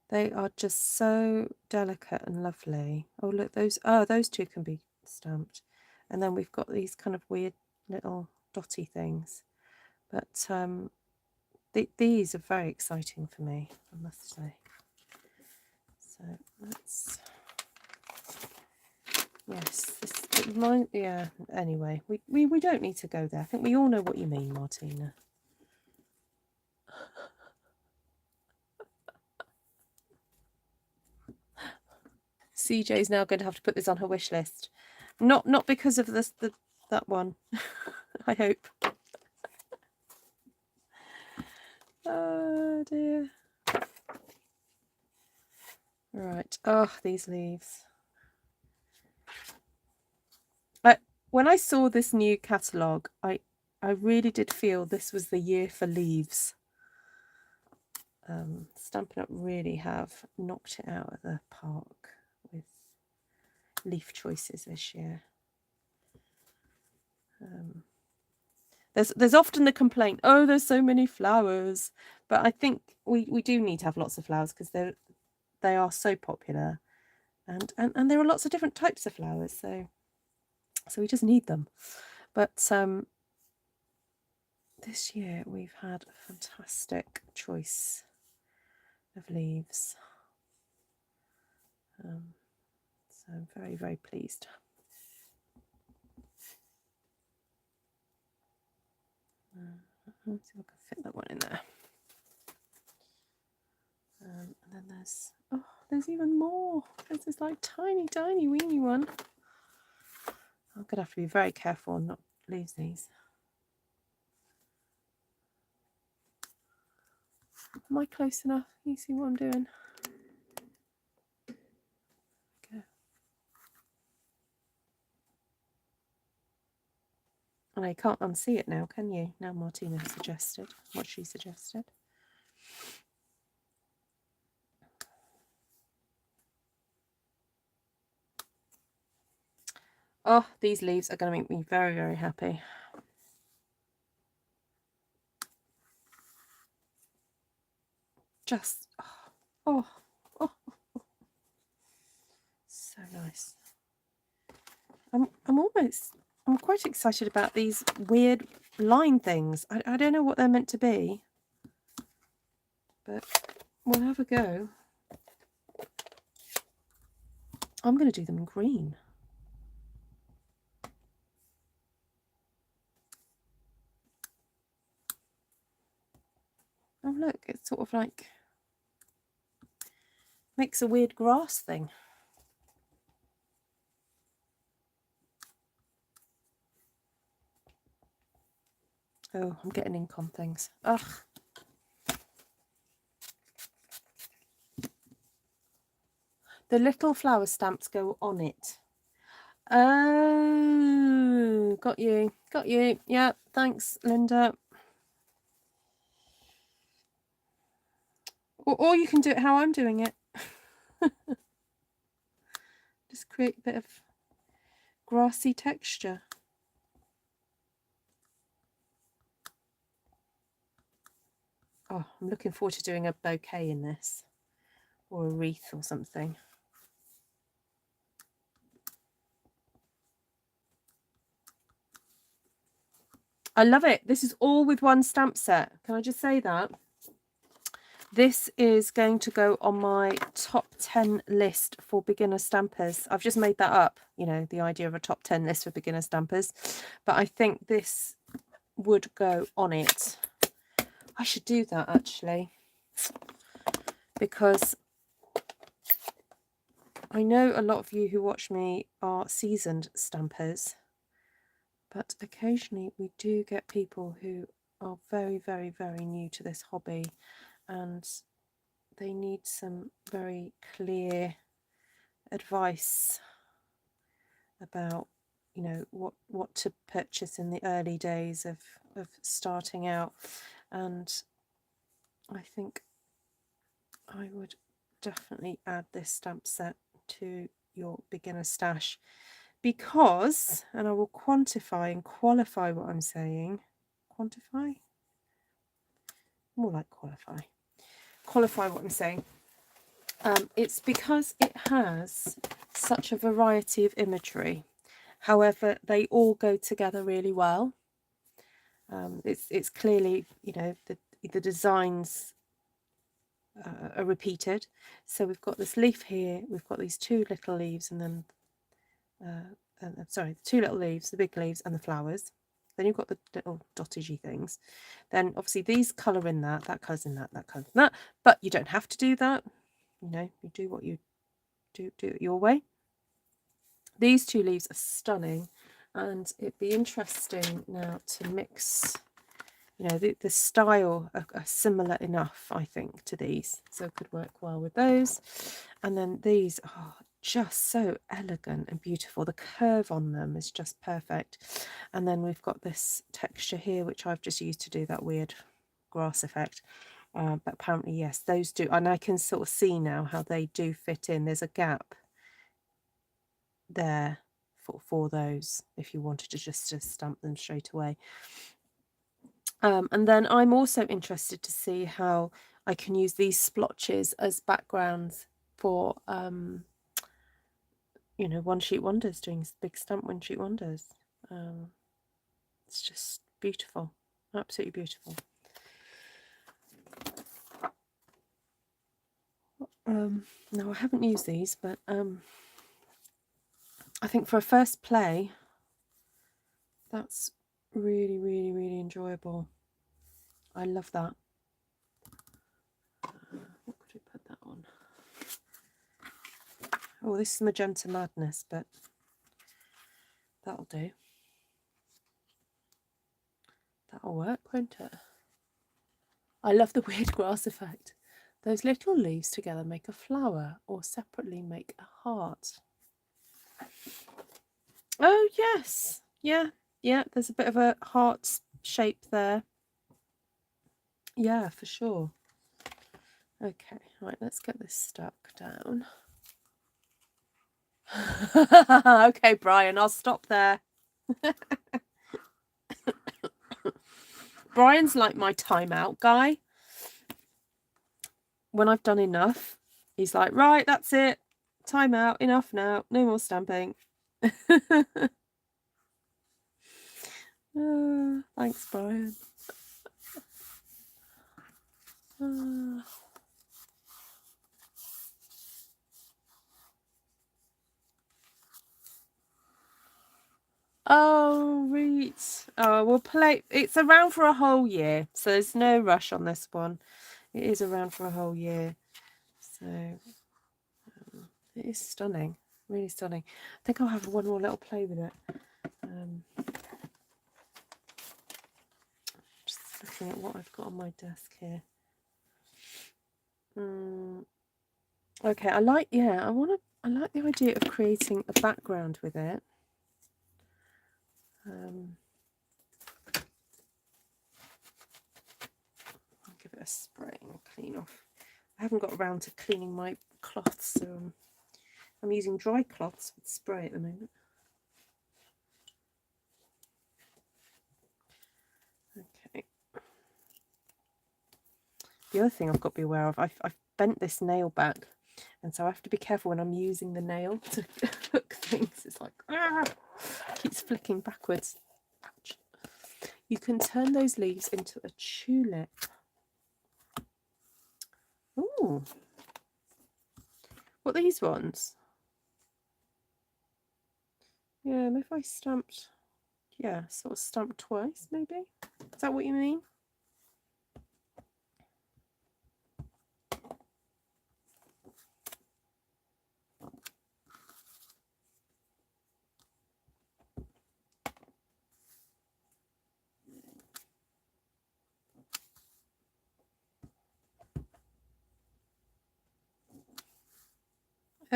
They are just so delicate and lovely. Oh, look, those two can be stamped. And then we've got these kind of weird little dotty things. But these are very exciting for me, I must say. So let's... Yes, yeah, anyway, we don't need to go there. I think we all know what you mean, Martina. CJ's now going to have to put this on her wish list. Not because of that one. I hope. Oh dear. Right. Oh, these leaves. When I saw this new catalogue, I really did feel this was the year for leaves. Stampin' Up really have knocked it out of the park with leaf choices this year. There's often the complaint, oh, there's so many flowers, but I think we do need to have lots of flowers because they are so popular, and there are lots of different types of flowers, so we just need them. But this year we've had a fantastic choice of leaves, so I'm very, very pleased. Let's see if I can fit that one in there. And then there's even more. There's this like tiny weeny one. I'm gonna have to be very careful and not lose these. Am I close enough? Can you see what I'm doing? Okay. And I can't unsee it now, can you? Now Martina has suggested what she suggested. Oh, these leaves are going to make me very, very happy. Just, oh, so nice. I'm quite excited about these weird line things. I don't know what they're meant to be, but we'll have a go. I'm going to do them in green. Oh look, it's sort of like makes a weird grass thing. Oh, I'm getting ink on things. Ugh. The little flower stamps go on it. Oh, got you. Got you. Yeah, thanks, Linda. Or you can do it how I'm doing it. Just create a bit of grassy texture. Oh, I'm looking forward to doing a bouquet in this, or a wreath or something. I love it. This is all with one stamp set. Can I just say that? This is going to go on my top 10 list for beginner stampers. I've just made that up, you know, the idea of a top 10 list for beginner stampers. But I think this would go on it. I should do that actually, because I know a lot of you who watch me are seasoned stampers, but occasionally we do get people who are very, very, very new to this hobby, and they need some very clear advice about, you know, what to purchase in the early days of starting out. And I think I would definitely add this stamp set to your beginner stash, because, and I will quantify and qualify what I'm saying. Quantify? More like qualify. Qualify what I'm saying. It's because it has such a variety of imagery. However, they all go together really well. It's clearly, you know, the designs are repeated. So we've got this leaf here, we've got these two little leaves, and then sorry, the two little leaves, the big leaves, and the flowers. Then you've got the little dottagey things. Then obviously these colour in that colours in that colours in that. But you don't have to do that. You know, you do what you do it your way. These two leaves are stunning, and it'd be interesting now to mix, you know, the style are similar enough, I think, to these, so it could work well with those. And then these are just so elegant and beautiful. The curve on them is just perfect. And then we've got this texture here, which I've just used to do that weird grass effect. But apparently, yes, those do. And I can sort of see now how they do fit in. There's a gap there for those if you wanted to just to stamp them straight away. And then I'm also interested to see how I can use these splotches as backgrounds for, you know, one sheet wonders, doing big stamp one sheet wonders. It's just beautiful, absolutely beautiful. No, I haven't used these, but I think for a first play, that's really, really, really enjoyable. I love that. What could we put that on? Oh, this is Magenta Madness, but that'll do. That'll work, won't it? I love the weird grass effect. Those little leaves together make a flower, or separately make a heart. Oh, yes. Yeah, there's a bit of a heart shape there. Yeah, for sure. Okay, right, let's get this stuck down. Okay, Brian, I'll stop there. Brian's like my timeout guy. When I've done enough, he's like, right, that's it. Time out, enough now. No more stamping. Thanks, Brian. Oh, Reet. Oh, we'll play. It's around for a whole year, so there's no rush on this one. It is around for a whole year. So it is stunning, really stunning. I think I'll have one more little play with it. Just looking at what I've got on my desk here. Okay, I like the idea of creating a background with it. I'll give it a spray and clean off. I haven't got around to cleaning my cloths, so I'm using dry cloths with spray at the moment. Okay. The other thing I've got to be aware of, I've bent this nail back, and so I have to be careful when I'm using the nail to hook things. It's like, keeps flicking backwards. Ouch. You can turn those leaves into a tulip. Ooh. What are these ones? Yeah, maybe I stamped, yeah, sort of stamped twice, maybe? Is that what you mean?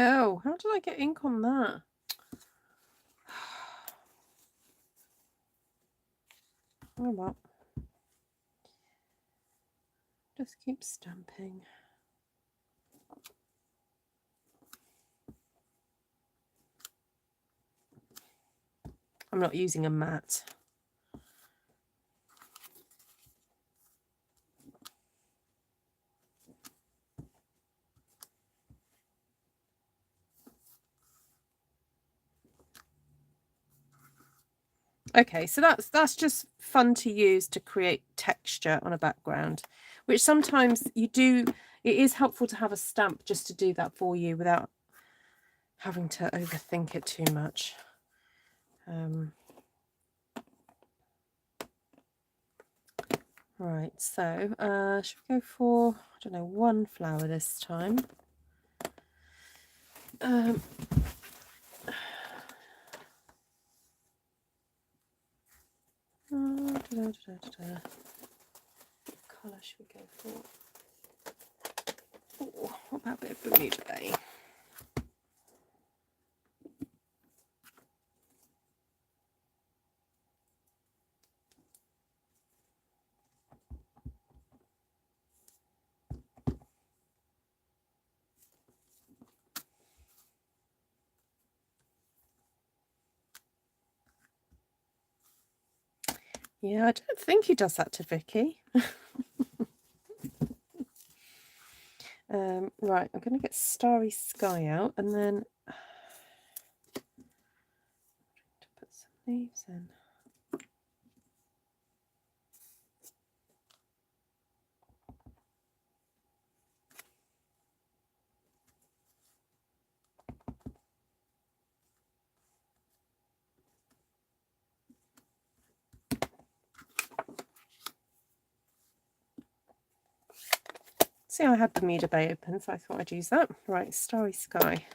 Oh, how did I get ink on that? Oh well. Just keep stamping. I'm not using a mat. Okay, so that's just fun to use to create texture on a background, which sometimes you do. It is helpful to have a stamp just to do that for you without having to overthink it too much. Right, so should we go for, I don't know, one flower this time? Um, what colour should we go for? Oh, what about a bit of Bermuda Bay? Yeah, I don't think he does that to Vicky. Right, I'm going to get Starry Sky out and then to put some leaves in. See, I had Bermuda Bay open, so I thought I'd use that. Right, Starry Sky.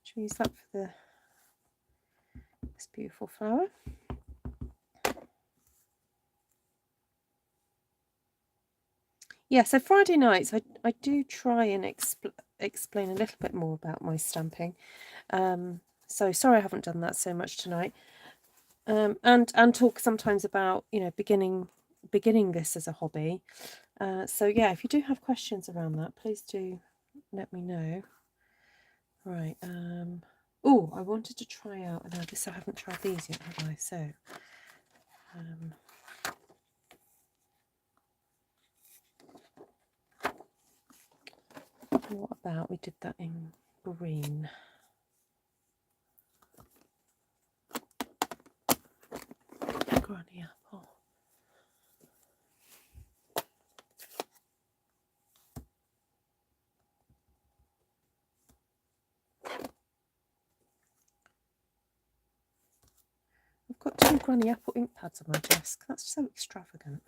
Should we use that for this beautiful flower? Yeah, so Friday nights I do try and explain a little bit more about my stamping. So sorry I haven't done that so much tonight. And talk sometimes about, you know, beginning this as a hobby. So yeah, if you do have questions around that, please do let me know. Right. Oh, I wanted to try out. No, I haven't tried these yet, have I? So. What about we did that in green? Granny apple. I've got 2 Granny apple ink pads on my desk. That's so extravagant.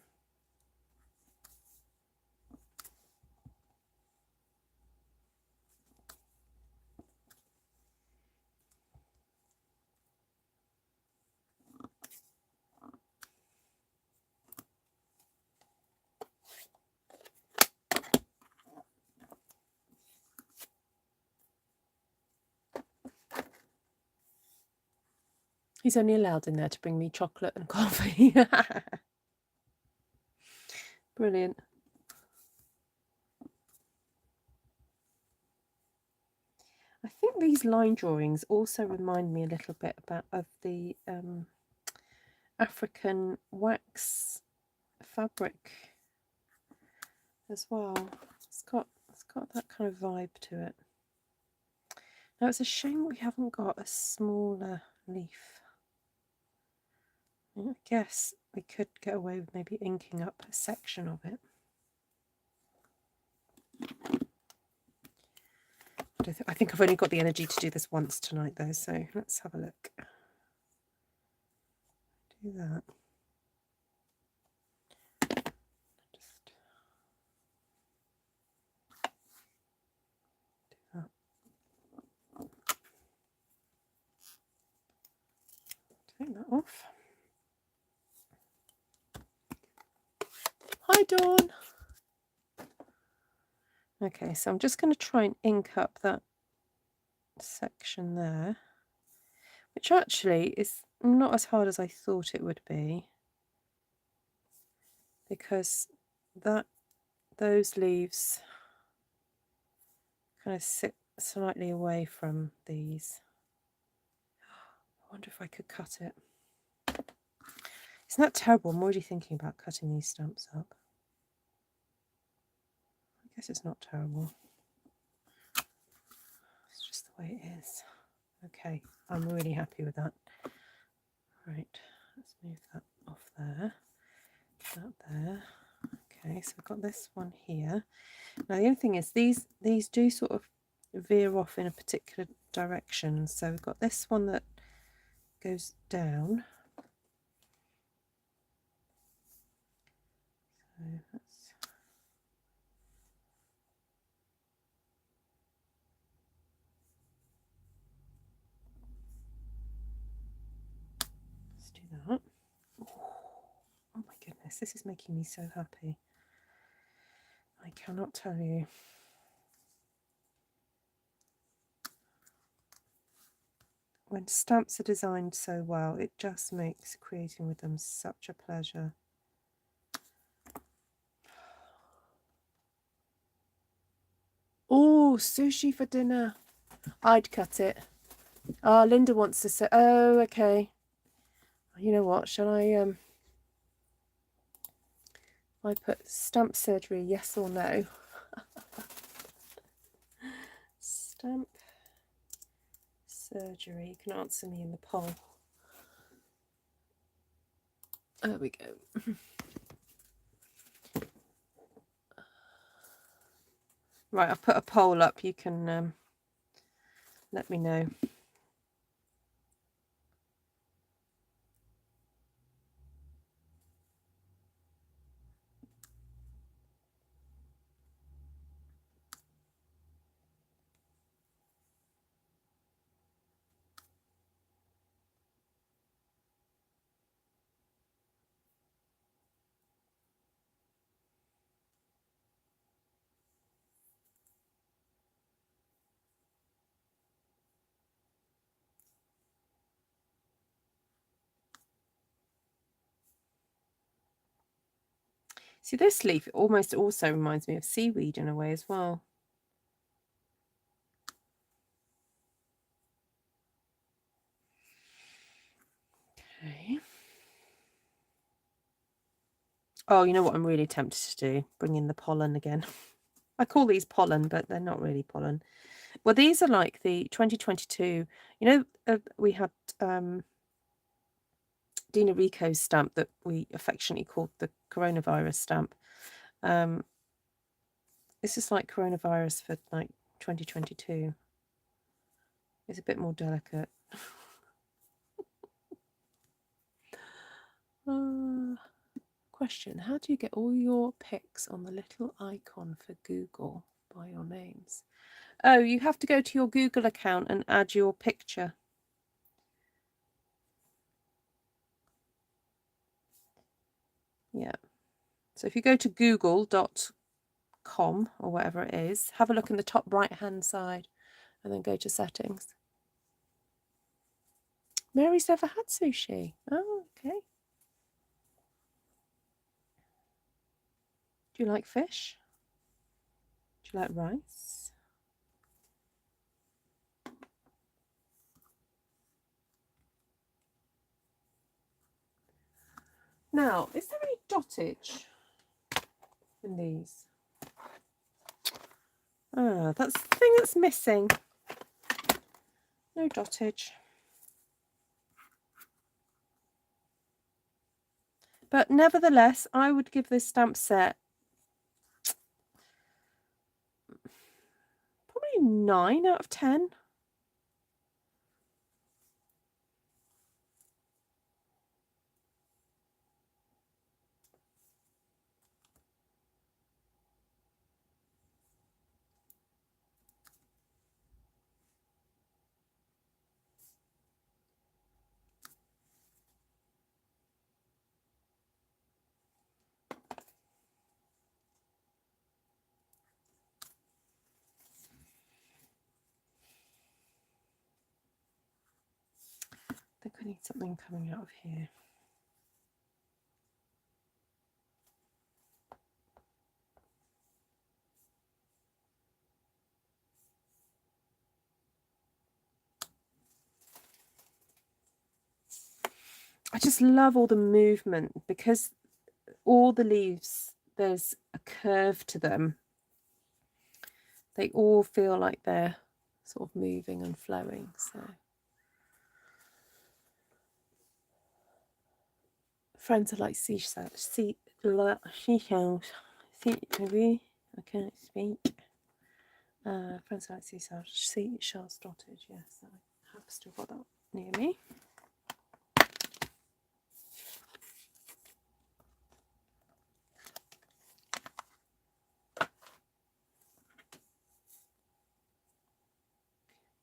He's only allowed in there to bring me chocolate and coffee. Brilliant. I think these line drawings also remind me a little bit of the African wax fabric as well. It's got that kind of vibe to it. Now it's a shame we haven't got a smaller leaf. I guess we could get away with maybe inking up a section of it. I think I've only got the energy to do this once tonight though, so let's have a look. Do that. Just do that. Take that off. Hi Dawn. Okay, so I'm just going to try and ink up that section there, which actually is not as hard as I thought it would be, because those leaves kind of sit slightly away from these. I wonder if I could cut it. Isn't that terrible? I'm already thinking about cutting these stamps up. I guess it's not terrible. It's just the way it is. Okay, I'm really happy with that. Right, let's move that off there. That there. Okay, so I've got this one here. Now the only thing is these do sort of veer off in a particular direction. So we've got this one that goes down. So that's this. This is making me so happy. I cannot tell you. When stamps are designed so well, it just makes creating with them such a pleasure. Oh, sushi for dinner. I'd cut it. Ah, Linda wants to say, oh, okay. You know what, shall I put stamp surgery, yes or no? Stamp surgery, you can answer me in the poll. There we go. Right, I've put a poll up, you can let me know. See, this leaf almost also reminds me of seaweed in a way as well. Okay. Oh, you know what I'm really tempted to do? Bring in the pollen again. I call these pollen, but they're not really pollen. Well, these are like the 2022, you know, we had Dina Rico's stamp that we affectionately called the coronavirus stamp. This is like coronavirus for like 2022. It's a bit more delicate. Question, how do you get all your pics on the little icon for Google by your names? Oh, you have to go to your Google account and add your picture. Yeah. So if you go to google.com or whatever it is, have a look in the top right hand side and then go to settings. Mary's never had sushi. Oh, okay. Do you like fish? Do you like rice? Now, is there any dottage in these? Ah, that's the thing that's missing. No dottage. But nevertheless, I would give this stamp set probably 9 out of 10. I think I need something coming out of here. I just love all the movement because all the leaves, there's a curve to them. They all feel like they're sort of moving and flowing. So friends are like seashells. Maybe I can't speak. Friends are like seashells dotted. Yes, I have still got that near me.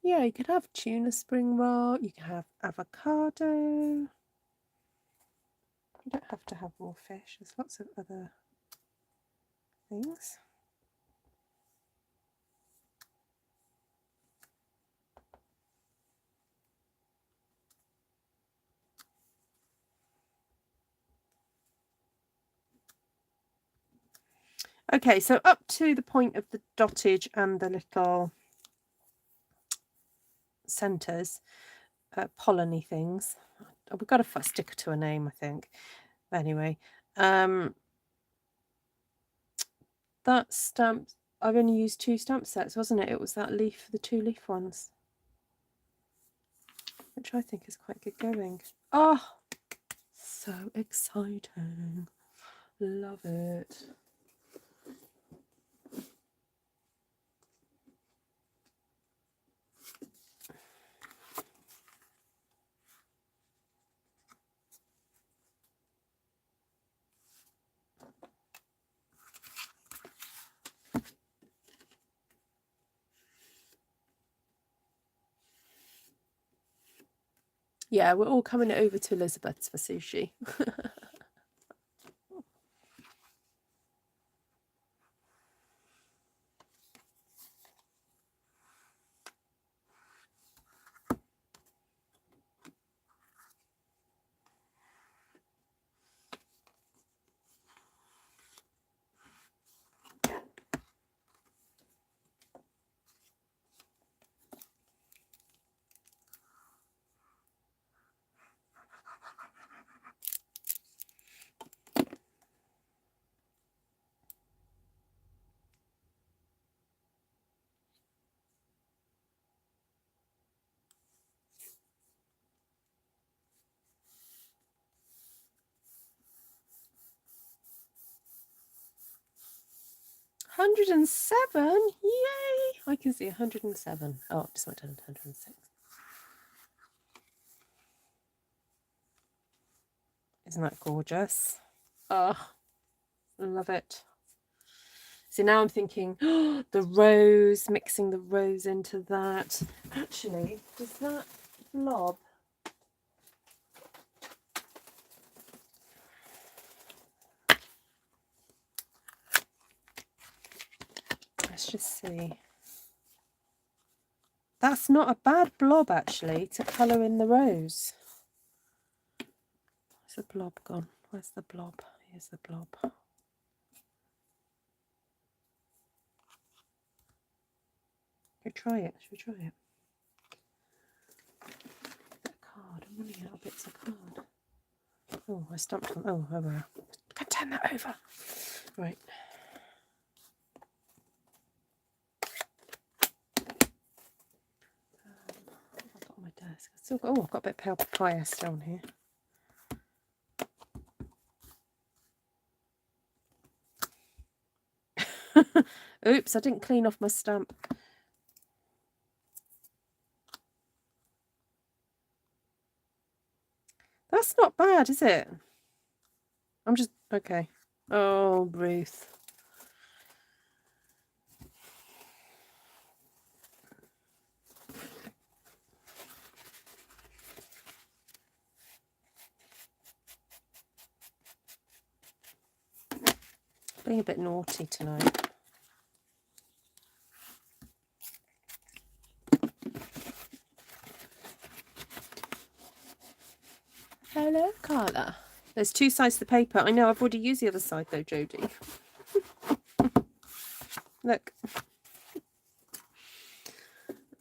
Yeah, you could have tuna spring roll, you can have avocado. You don't have to have more fish. There's lots of other things. Okay, so up to the point of the dottage and the little centres, pollen-y things. We've got to stick it to a name, I think. Anyway, that stamp, I've only used 2 stamp sets, wasn't it? It was that leaf, the 2 leaf ones, which I think is quite good going. Oh, so exciting. Love it. Yeah, we're all coming over to Elizabeth's for sushi. 107? Yay! I can see 107. Oh, just went down to 106. Isn't that gorgeous? Oh, love it. So now I'm thinking, oh, the rose, mixing the rose into that. Actually, does that blob? Let's just see. That's not a bad blob, actually, to colour in the rose. Where's the blob gone? Where's the blob? Here's the blob. Should we try it? Should we try it? Bit of card. I'm running out of bits of card. Oh, I stamped on. Oh, oh well. Can turn that over. Right. What have I got on my desk? I've still got, oh, I've got a bit of pale papaya still on here. Oops, I didn't clean off my stamp. That's not bad, is it? I'm just, okay. Oh, Ruth. Being a bit naughty tonight. Hello, Carla. There's 2 sides to the paper. I know, I've already used the other side though, Jodie. Look.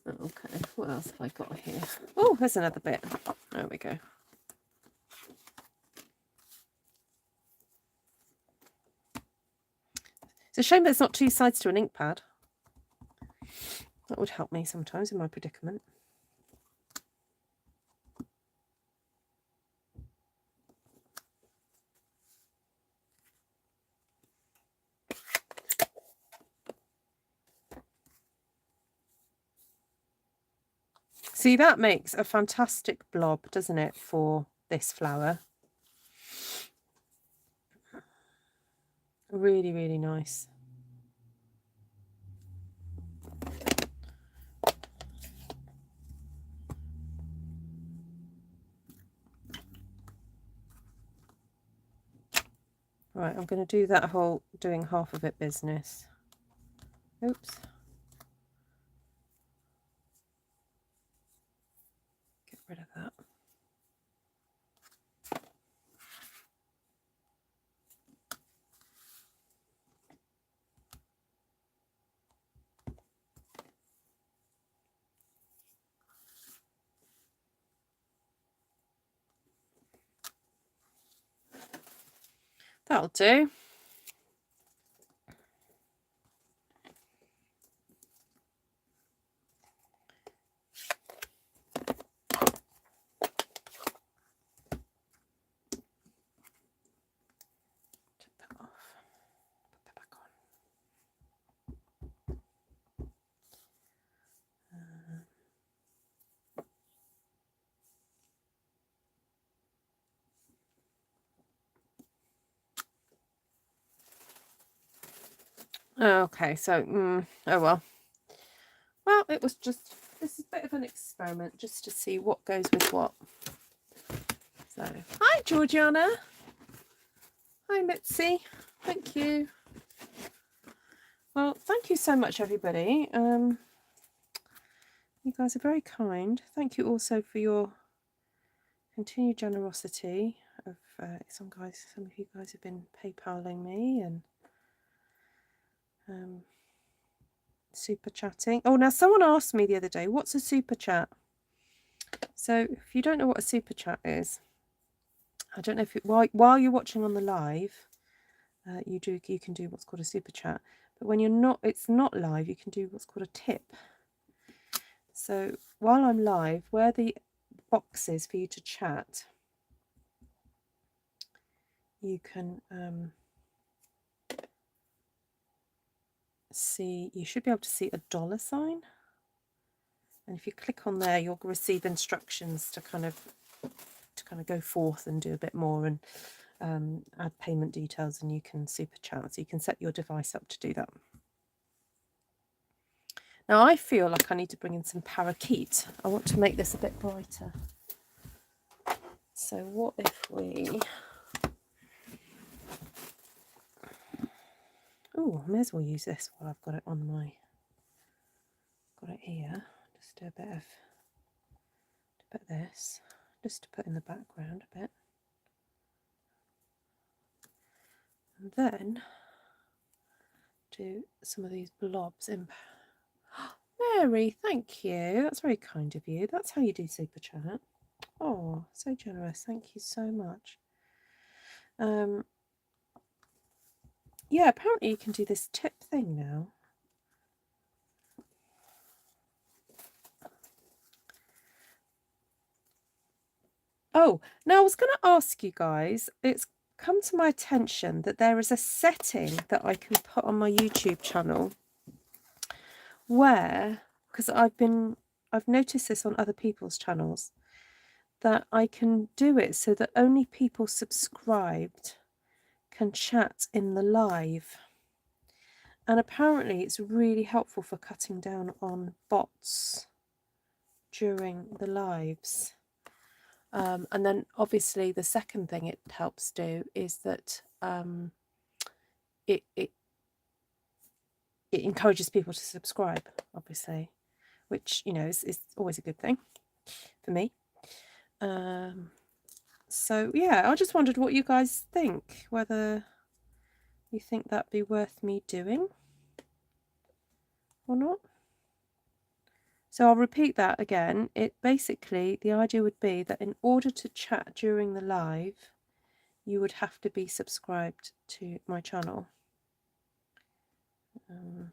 Okay, what else have I got here? Oh, there's another bit. There we go. It's a shame there's not 2 sides to an ink pad. That would help me sometimes in my predicament. See, that makes a fantastic blob, doesn't it, for this flower? Really, really nice. Right, I'm going to do that whole doing half of it business. Oops. Get rid of that. That'll do. Take that off. Put that back on. Okay, so, oh well. Well, it was just, this is a bit of an experiment just to see what goes with what. So, hi Georgiana. Hi Mitzi. Thank you. Well, thank you so much, everybody. You guys are very kind. Thank you also for your continued generosity. Of some of you guys have been PayPaling me and super chatting. Oh, now someone asked me the other day, what's a super chat? So if you don't know what a super chat is, I don't know if while you're watching on the live, you can do what's called a super chat. But when it's not live, you can do what's called a tip. So while I'm live, where the box is for you to chat, you can see, you should be able to see a $sign. And if you click on there, you'll receive instructions to kind of go forth and do a bit more and add payment details, and you can super chat. So you can set your device up to do that. Now I feel like I need to bring in some parakeet. I want to make this a bit brighter. So what if we... Oh, I may as well use this while I've got it on my... Got it here. Just do a bit of this, just to put in the background a bit. And then do some of these blobs in... Mary, thank you. That's very kind of you. That's how you do super chat. Oh, so generous. Thank you so much. Yeah, apparently you can do this tip thing now. Oh, now I was going to ask you guys, it's come to my attention that there is a setting that I can put on my YouTube channel where, because I've noticed this on other people's channels, that I can do it so that only people subscribed can chat in the live. And apparently it's really helpful for cutting down on bots during the lives. And then obviously the second thing it helps do is that it encourages people to subscribe, obviously, which, you know, is always a good thing for me. So yeah, I just wondered what you guys think, whether you think that'd be worth me doing or not. So I'll repeat that again. It basically, the idea would be that in order to chat during the live, you would have to be subscribed to my channel. And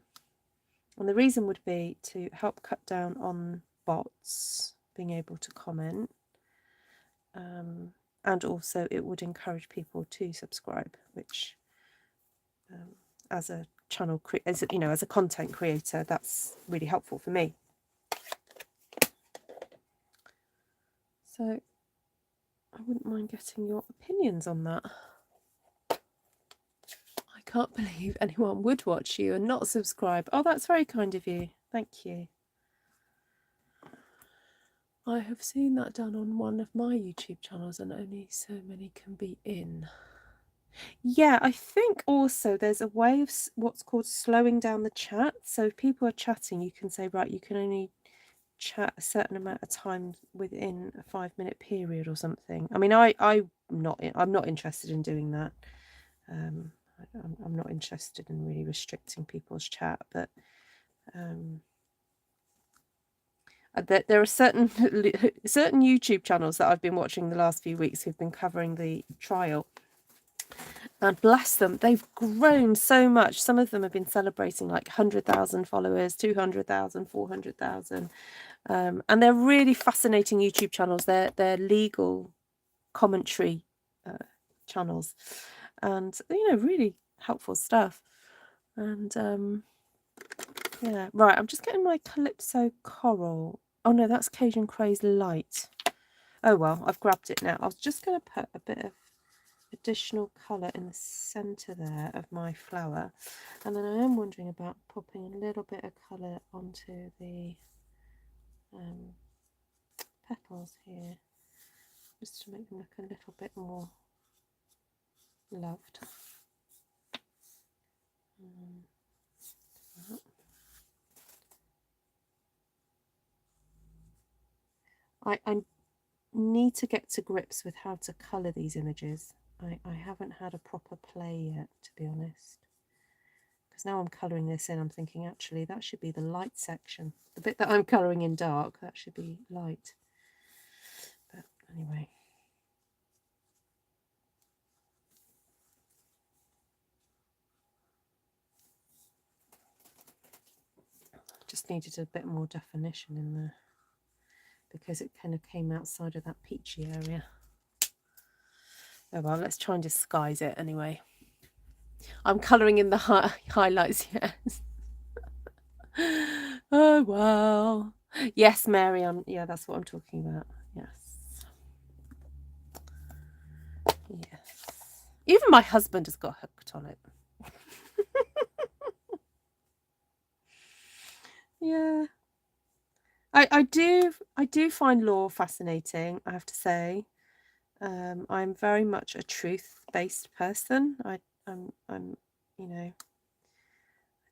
the reason would be to help cut down on bots being able to comment. And also it would encourage people to subscribe, which as a channel, as a content creator, that's really helpful for me. So I wouldn't mind getting your opinions on that. I can't believe anyone would watch you and not subscribe. Oh, that's very kind of you. Thank you. I have seen that done on one of my YouTube channels and only so many can be in. Yeah, I think also there's a way of what's called slowing down the chat. So if people are chatting, you can say, right, you can only chat a certain amount of time within a 5-minute period or something. I mean, I'm not interested in doing that. I'm not interested in really restricting people's chat, but there are certain YouTube channels that I've been watching the last few weeks who've been covering the trial. And bless them, they've grown so much. Some of them have been celebrating like 100,000 followers, 200,000, 400,000. And they're really fascinating YouTube channels. They're legal commentary channels, and really helpful stuff. And yeah, right. I'm just getting my Calypso Coral. Oh no, that's Cajun Craze Light. Oh well, I've grabbed it now. I was just going to put a bit of additional colour in the centre there of my flower, and then I am wondering about popping a little bit of colour onto the petals here, just to make them look a little bit more loved. I need to get to grips with how to colour these images. I haven't had a proper play yet, to be honest. Because now I'm colouring this in, I'm thinking actually that should be the light section. The bit that I'm colouring in dark, that should be light. But anyway. Just needed a bit more definition in there, because it kind of came outside of that peachy area. Oh well, let's try and disguise it anyway. I'm colouring in the highlights, yes. Oh well. Yes, Mary, yeah, that's what I'm talking about. Yes. Yes. Even my husband has got hooked on it. Yeah. I do find law fascinating, I have to say. I'm very much a truth-based person. I'm I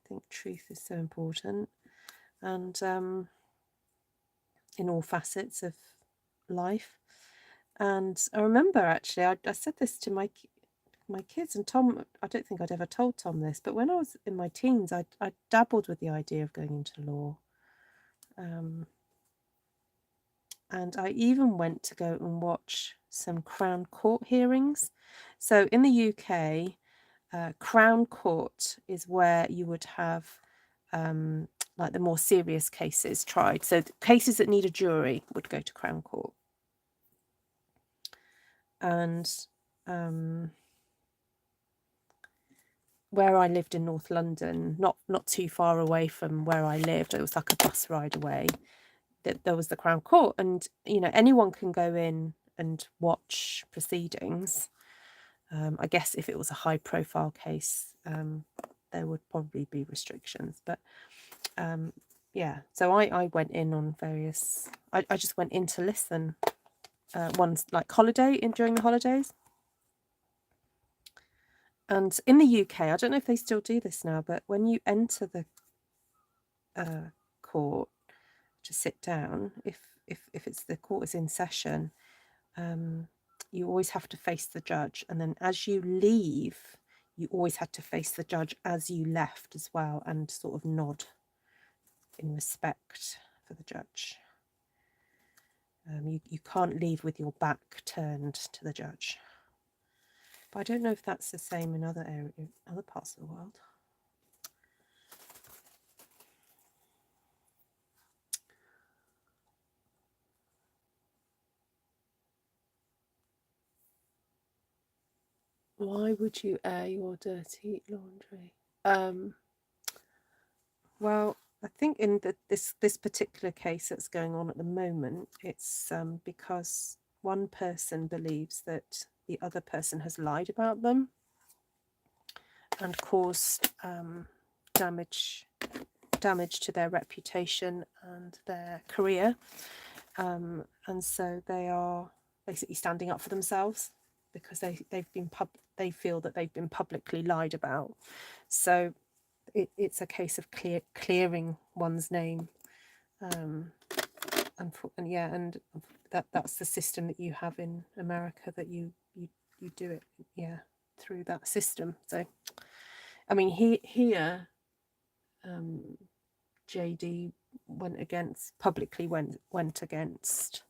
think truth is so important, and in all facets of life. And I remember actually, I said this to my kids, and Tom, I don't think I'd ever told Tom this, but when I was in my teens, I dabbled with the idea of going into law. And I even went to go and watch some Crown Court hearings. So in the UK, Crown Court is where you would have like the more serious cases tried. So the cases that need a jury would go to Crown Court. And where I lived in North London, not too far away from where I lived, it was like a bus ride away, that there was the Crown Court, and anyone can go in and watch proceedings. I guess if it was a high profile case, there would probably be restrictions, but yeah, so I went in on various, I just went in to listen, ones like during the holidays. And in the UK, I don't know if they still do this now, but when you enter the court to sit down, if it's the court is in session, you always have to face the judge, and then as you leave, you always had to face the judge as you left as well, and sort of nod in respect for the judge. You can't leave with your back turned to the judge. But I don't know if that's the same in other parts of the world. Why would you air your dirty laundry? Well, I think in this particular case that's going on at the moment, it's because one person believes that the other person has lied about them and caused damage to their reputation and their career, and so they are basically standing up for themselves, because they've been they feel that they've been publicly lied about. So it's a case of clearing one's name. And yeah, and that's the system that you have in America, that you do it, yeah, through that system. So I mean, here JD publicly went against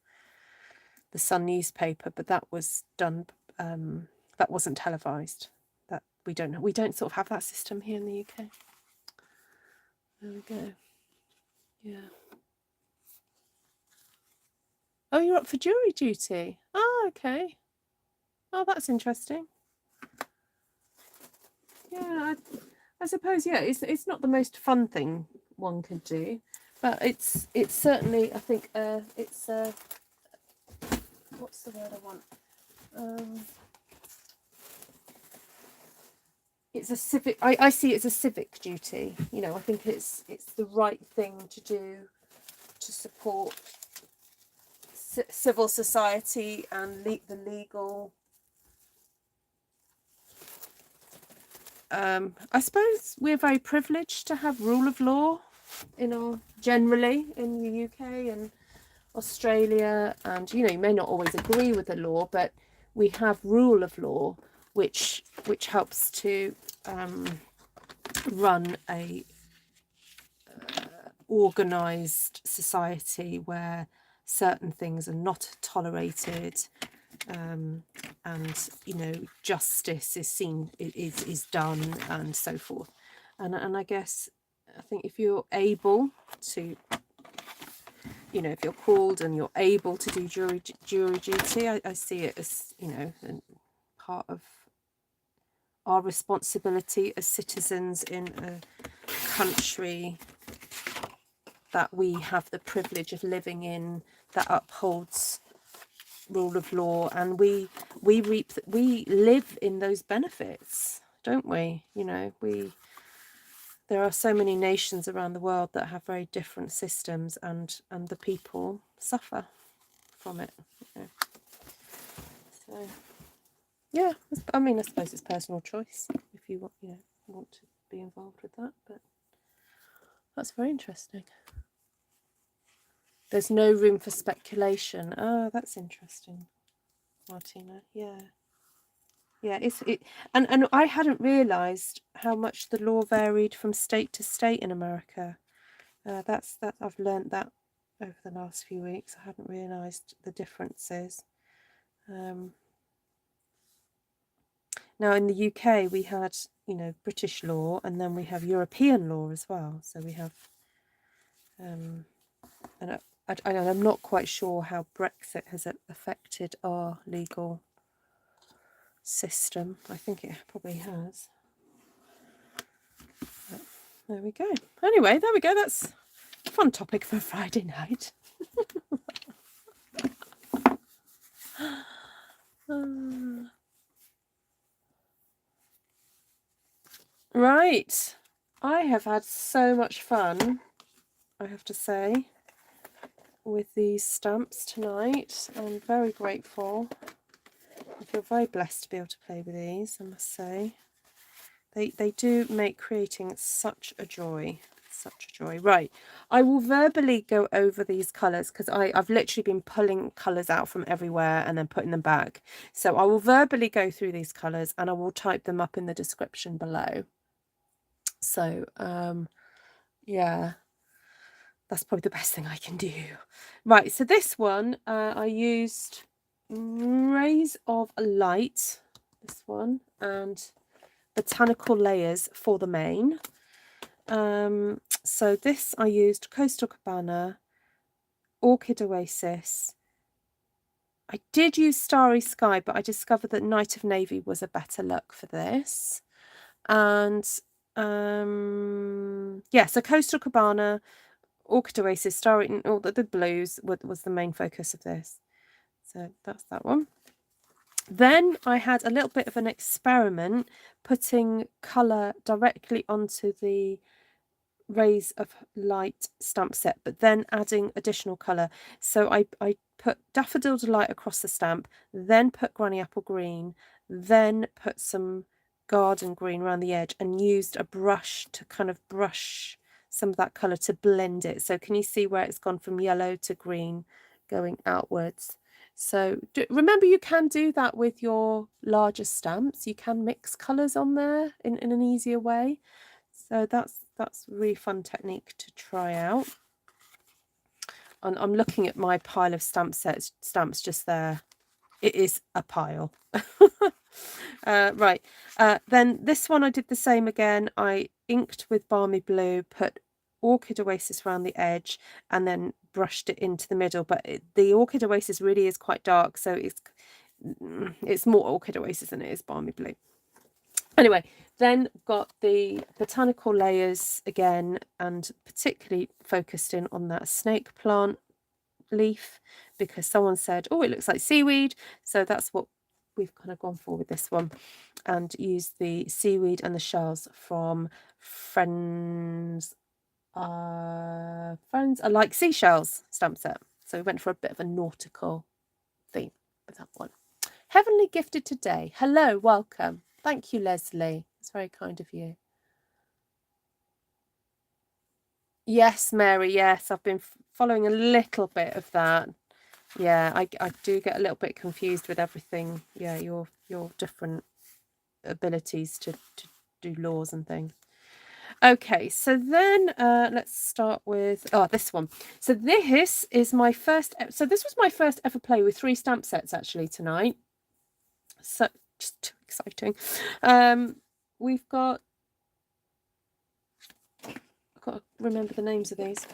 the Sun newspaper, but that was done, that wasn't televised. That we don't sort of have that system here in the UK. There we go. Yeah. Oh, you're up for jury duty. Oh, okay. Oh, that's interesting. Yeah, I suppose, yeah, it's not the most fun thing one could do, but it's certainly, I think, it's what's the word I want? It's a civic. I see it as a civic duty. You know, I think it's the right thing to do to support civil society and the legal. I suppose we're very privileged to have rule of law generally in the UK and Australia, and you may not always agree with the law, but we have rule of law, which helps to run a organised society where certain things are not tolerated, and justice is done, and so forth. And I guess, I think if you're able to, if you're called and you're able to do jury duty, I see it as part of our responsibility as citizens in a country that we have the privilege of living in, that upholds rule of law, and we live in those benefits, don't we? There are so many nations around the world that have very different systems, and the people suffer from it. So yeah, I mean, I suppose it's personal choice if you want to be involved with that, but that's very interesting. There's no room for speculation. Oh, that's interesting, Martina. Yeah. And I hadn't realised how much the law varied from state to state in America. I've learnt that over the last few weeks. I hadn't realised the differences. Now in the UK we had British law, and then we have European law as well. So we have and I'm not quite sure how Brexit has affected our legal system. I think it probably has. But there we go. Anyway, there we go. That's a fun topic for Friday night. Right. I have had so much fun, I have to say, with these stamps tonight. I'm very grateful. I feel very blessed to be able to play with these, I must say. They do make creating such a joy. Such a joy. Right, I will verbally go over these colours, because I've literally been pulling colours out from everywhere and then putting them back. So I will verbally go through these colours, and I will type them up in the description below. So yeah, that's probably the best thing I can do. Right, so this one I used Rays of Light, this one, and Botanical Layers for the main. So this I used Coastal Cabana, Orchid Oasis. I did use Starry Sky, but I discovered that Night of Navy was a better look for this. And yeah, so Coastal Cabana, Orchid Oasis, Starry, and all the blues was the main focus of this. So that's that one. Then I had a little bit of an experiment putting colour directly onto the Rays of Light stamp set, but then adding additional colour. So I put Daffodil Delight across the stamp, then put Granny Apple Green, then put some garden green around the edge and used a brush to kind of brush some of that colour to blend it. So can you see where it's gone from yellow to green going outwards? So remember, you can do that with your larger stamps. You can mix colours on there in an easier way. So that's a really fun technique to try out. I'm looking at my pile of stamps just there. It is a pile. Right. Then this one I did the same again. I inked with Balmy Blue, put Orchid Oasis around the edge, and then brushed it into the middle. But the Orchid Oasis really is quite dark, so it's more Orchid Oasis than it is Balmy Blue. Anyway, then got the Botanical Layers again, and particularly focused in on that snake plant leaf, because someone said, oh, it looks like seaweed. So that's what we've kind of gone for with this one, and used the seaweed and the shells from Friends Are Like Seashells stamp set. So we went for a bit of a nautical theme with that one. Heavenly Gifted Today. Hello, welcome. Thank you, Leslie. It's very kind of you. Yes, Mary, yes. I've been following a little bit of that. Yeah, I do get a little bit confused with everything. Yeah, your different abilities to do laws and things. Okay, so then let's start with this one. So this is my first. So this was my first ever play with 3 stamp sets actually tonight. So just too exciting. We've got. I've got to remember the names of these.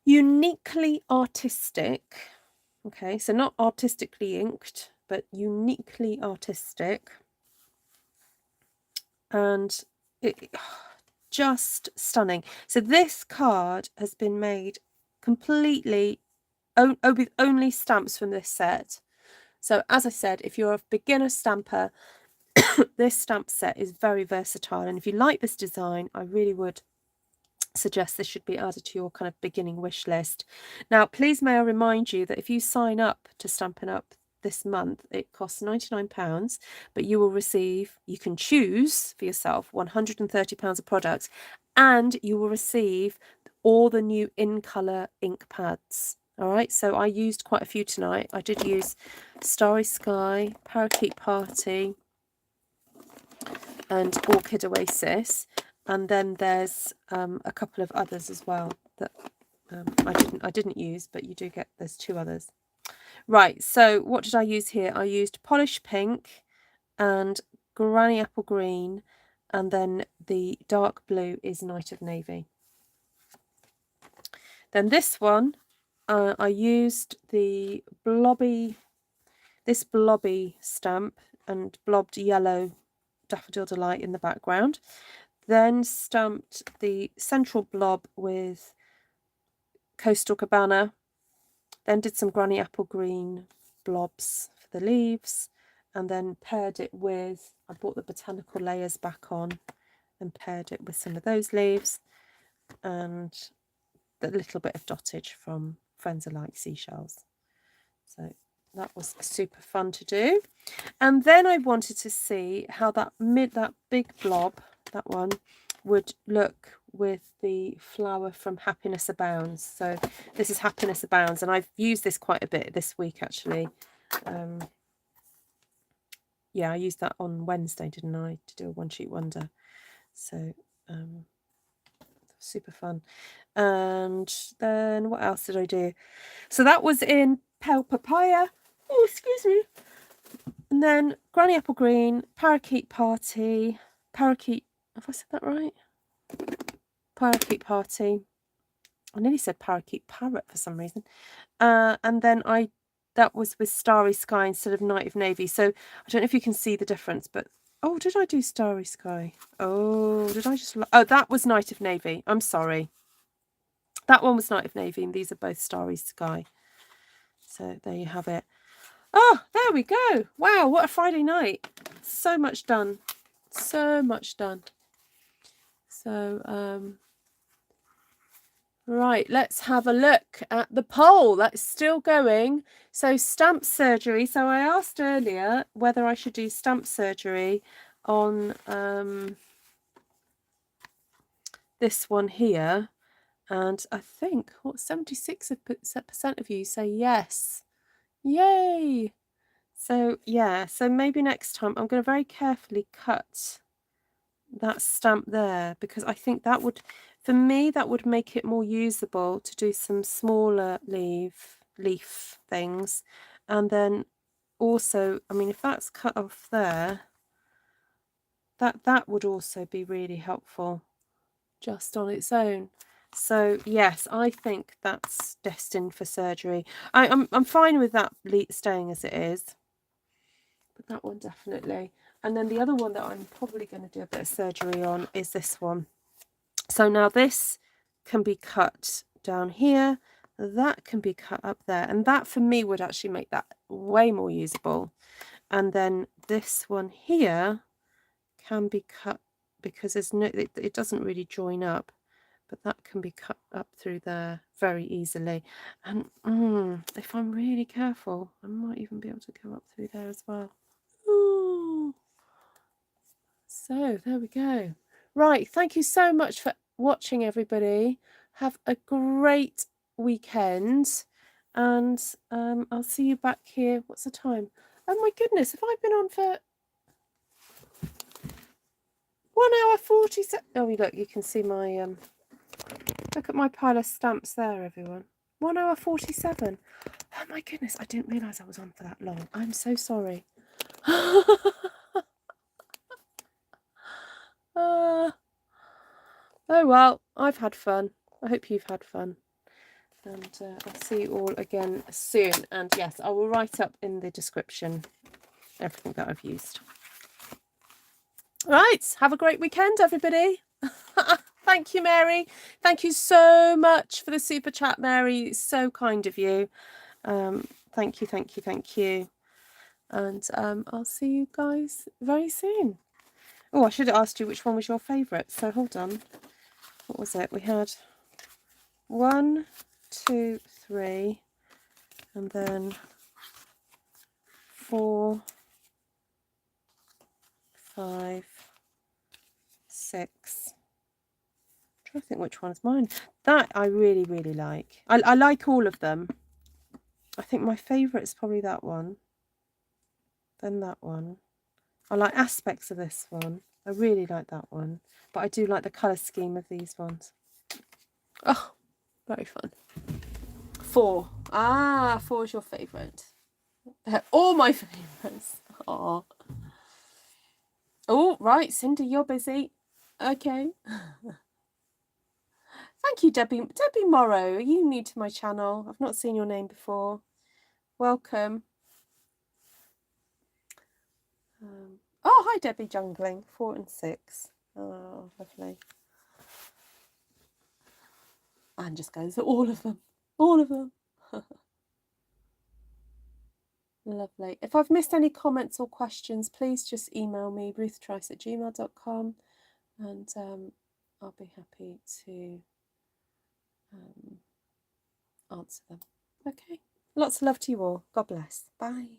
Uniquely Artistic. Okay, so not artistically inked, but uniquely artistic. And it just stunning. So this card has been made completely with only stamps from this set. So as I said, if you're a beginner stamper, this stamp set is very versatile. And if you like this design, I really would suggest this should be added to your kind of beginning wish list. Now, please may I remind you that if you sign up to Stampin' Up this month, it costs £99, but you will receive, you can choose for yourself £130 of products, and you will receive all the new in colour ink pads. All right, so I used quite a few tonight. I did use Starry Sky, Parakeet Party, and Orchid Oasis. And then there's a couple of others as well that I didn't use, but you do get, there's 2 others. Right, so what did I use here? I used Polish Pink and Granny Apple Green, and then the dark blue is Night of Navy. Then this one, I used the blobby stamp and blobbed yellow Daffodil Delight in the background. Then stamped the central blob with Coastal Cabana. Then did some Granny Apple Green blobs for the leaves. And then paired it with, I brought the Botanical Layers back on and paired it with some of those leaves. And the little bit of dottage from Friends Are Like Seashells. So that was super fun to do. And then I wanted to see how that big blob, that one, would look with the flower from Happiness Abounds. So this is Happiness Abounds, and I've used this quite a bit this week actually. Yeah, I used that on Wednesday, didn't I, to do a one sheet wonder. So super fun. And then what else did I do? So that was in Papaya. Oh, excuse me. And then Granny Apple Green, Parakeet Party, Parakeet, have I said that right? Parakeet Party. I nearly said Parakeet Parrot for some reason. And then that was with Starry Sky instead of Night of Navy. So I don't know if you can see the difference, but oh, did I do Starry Sky? Oh, did I just... Oh, that was Night of Navy. I'm sorry. That one was Night of Navy, and these are both Starry Sky. So there you have it. Oh, there we go. Wow, what a Friday night. So much done. So much done. So, Right, let's have a look at the poll. That's still going. So stamp surgery. So I asked earlier whether I should do stamp surgery on this one here. And I think, what, 76% of you say yes. Yay! So, yeah, so maybe next time I'm going to very carefully cut that stamp there, because I think that would, for me, that would make it more usable to do some smaller leaf things. And then also, I mean, if that's cut off there, that would also be really helpful just on its own. So yes, I think that's destined for surgery. I'm fine with that staying as it is, but that one definitely. And then the other one that I'm probably going to do a bit of surgery on is this one. So now this can be cut down here, that can be cut up there, and that for me would actually make that way more usable. And then this one here can be cut because there's no, it doesn't really join up, but that can be cut up through there very easily. And if I'm really careful, I might even be able to go up through there as well. Ooh. So there we go. Right, thank you so much for watching, everybody. Have a great weekend, and I'll see you back here. What's the time? Oh my goodness, have I been on for 1 hour 47? Oh, look, you can see my look at my pile of stamps there, everyone. 1 hour 47. Oh my goodness, I didn't realise I was on for that long. I'm so sorry. Oh well, I've had fun. I hope you've had fun. And I'll see you all again soon. And yes, I will write up in the description everything that I've used. Right, have a great weekend, everybody. Thank you, Mary. Thank you so much for the super chat, Mary. It's so kind of you. Thank you, thank you, thank you. And I'll see you guys very soon. Oh, I should have asked you which one was your favourite. So hold on. What was it? We had 1, 2, 3, and then 4, 5, 6. I'm trying to think which one's mine. That I really, really like. I like all of them. I think my favourite is probably that one. Then that one. I like aspects of this one. I really like that one. But I do like the colour scheme of these ones. Oh, very fun. 4. Ah, 4 is your favourite. They're all my favourites. Oh. Oh, right, Cindy, you're busy. Okay. Thank you, Debbie. Debbie Morrow, are you new to my channel? I've not seen your name before. Welcome. Oh, hi, Debbie Jungling. 4 and 6. Oh, lovely. And just goes all of them. All of them. Lovely. If I've missed any comments or questions, please just email me, ruthtrice@gmail.com, and I'll be happy to answer them. Okay. Lots of love to you all. God bless. Bye.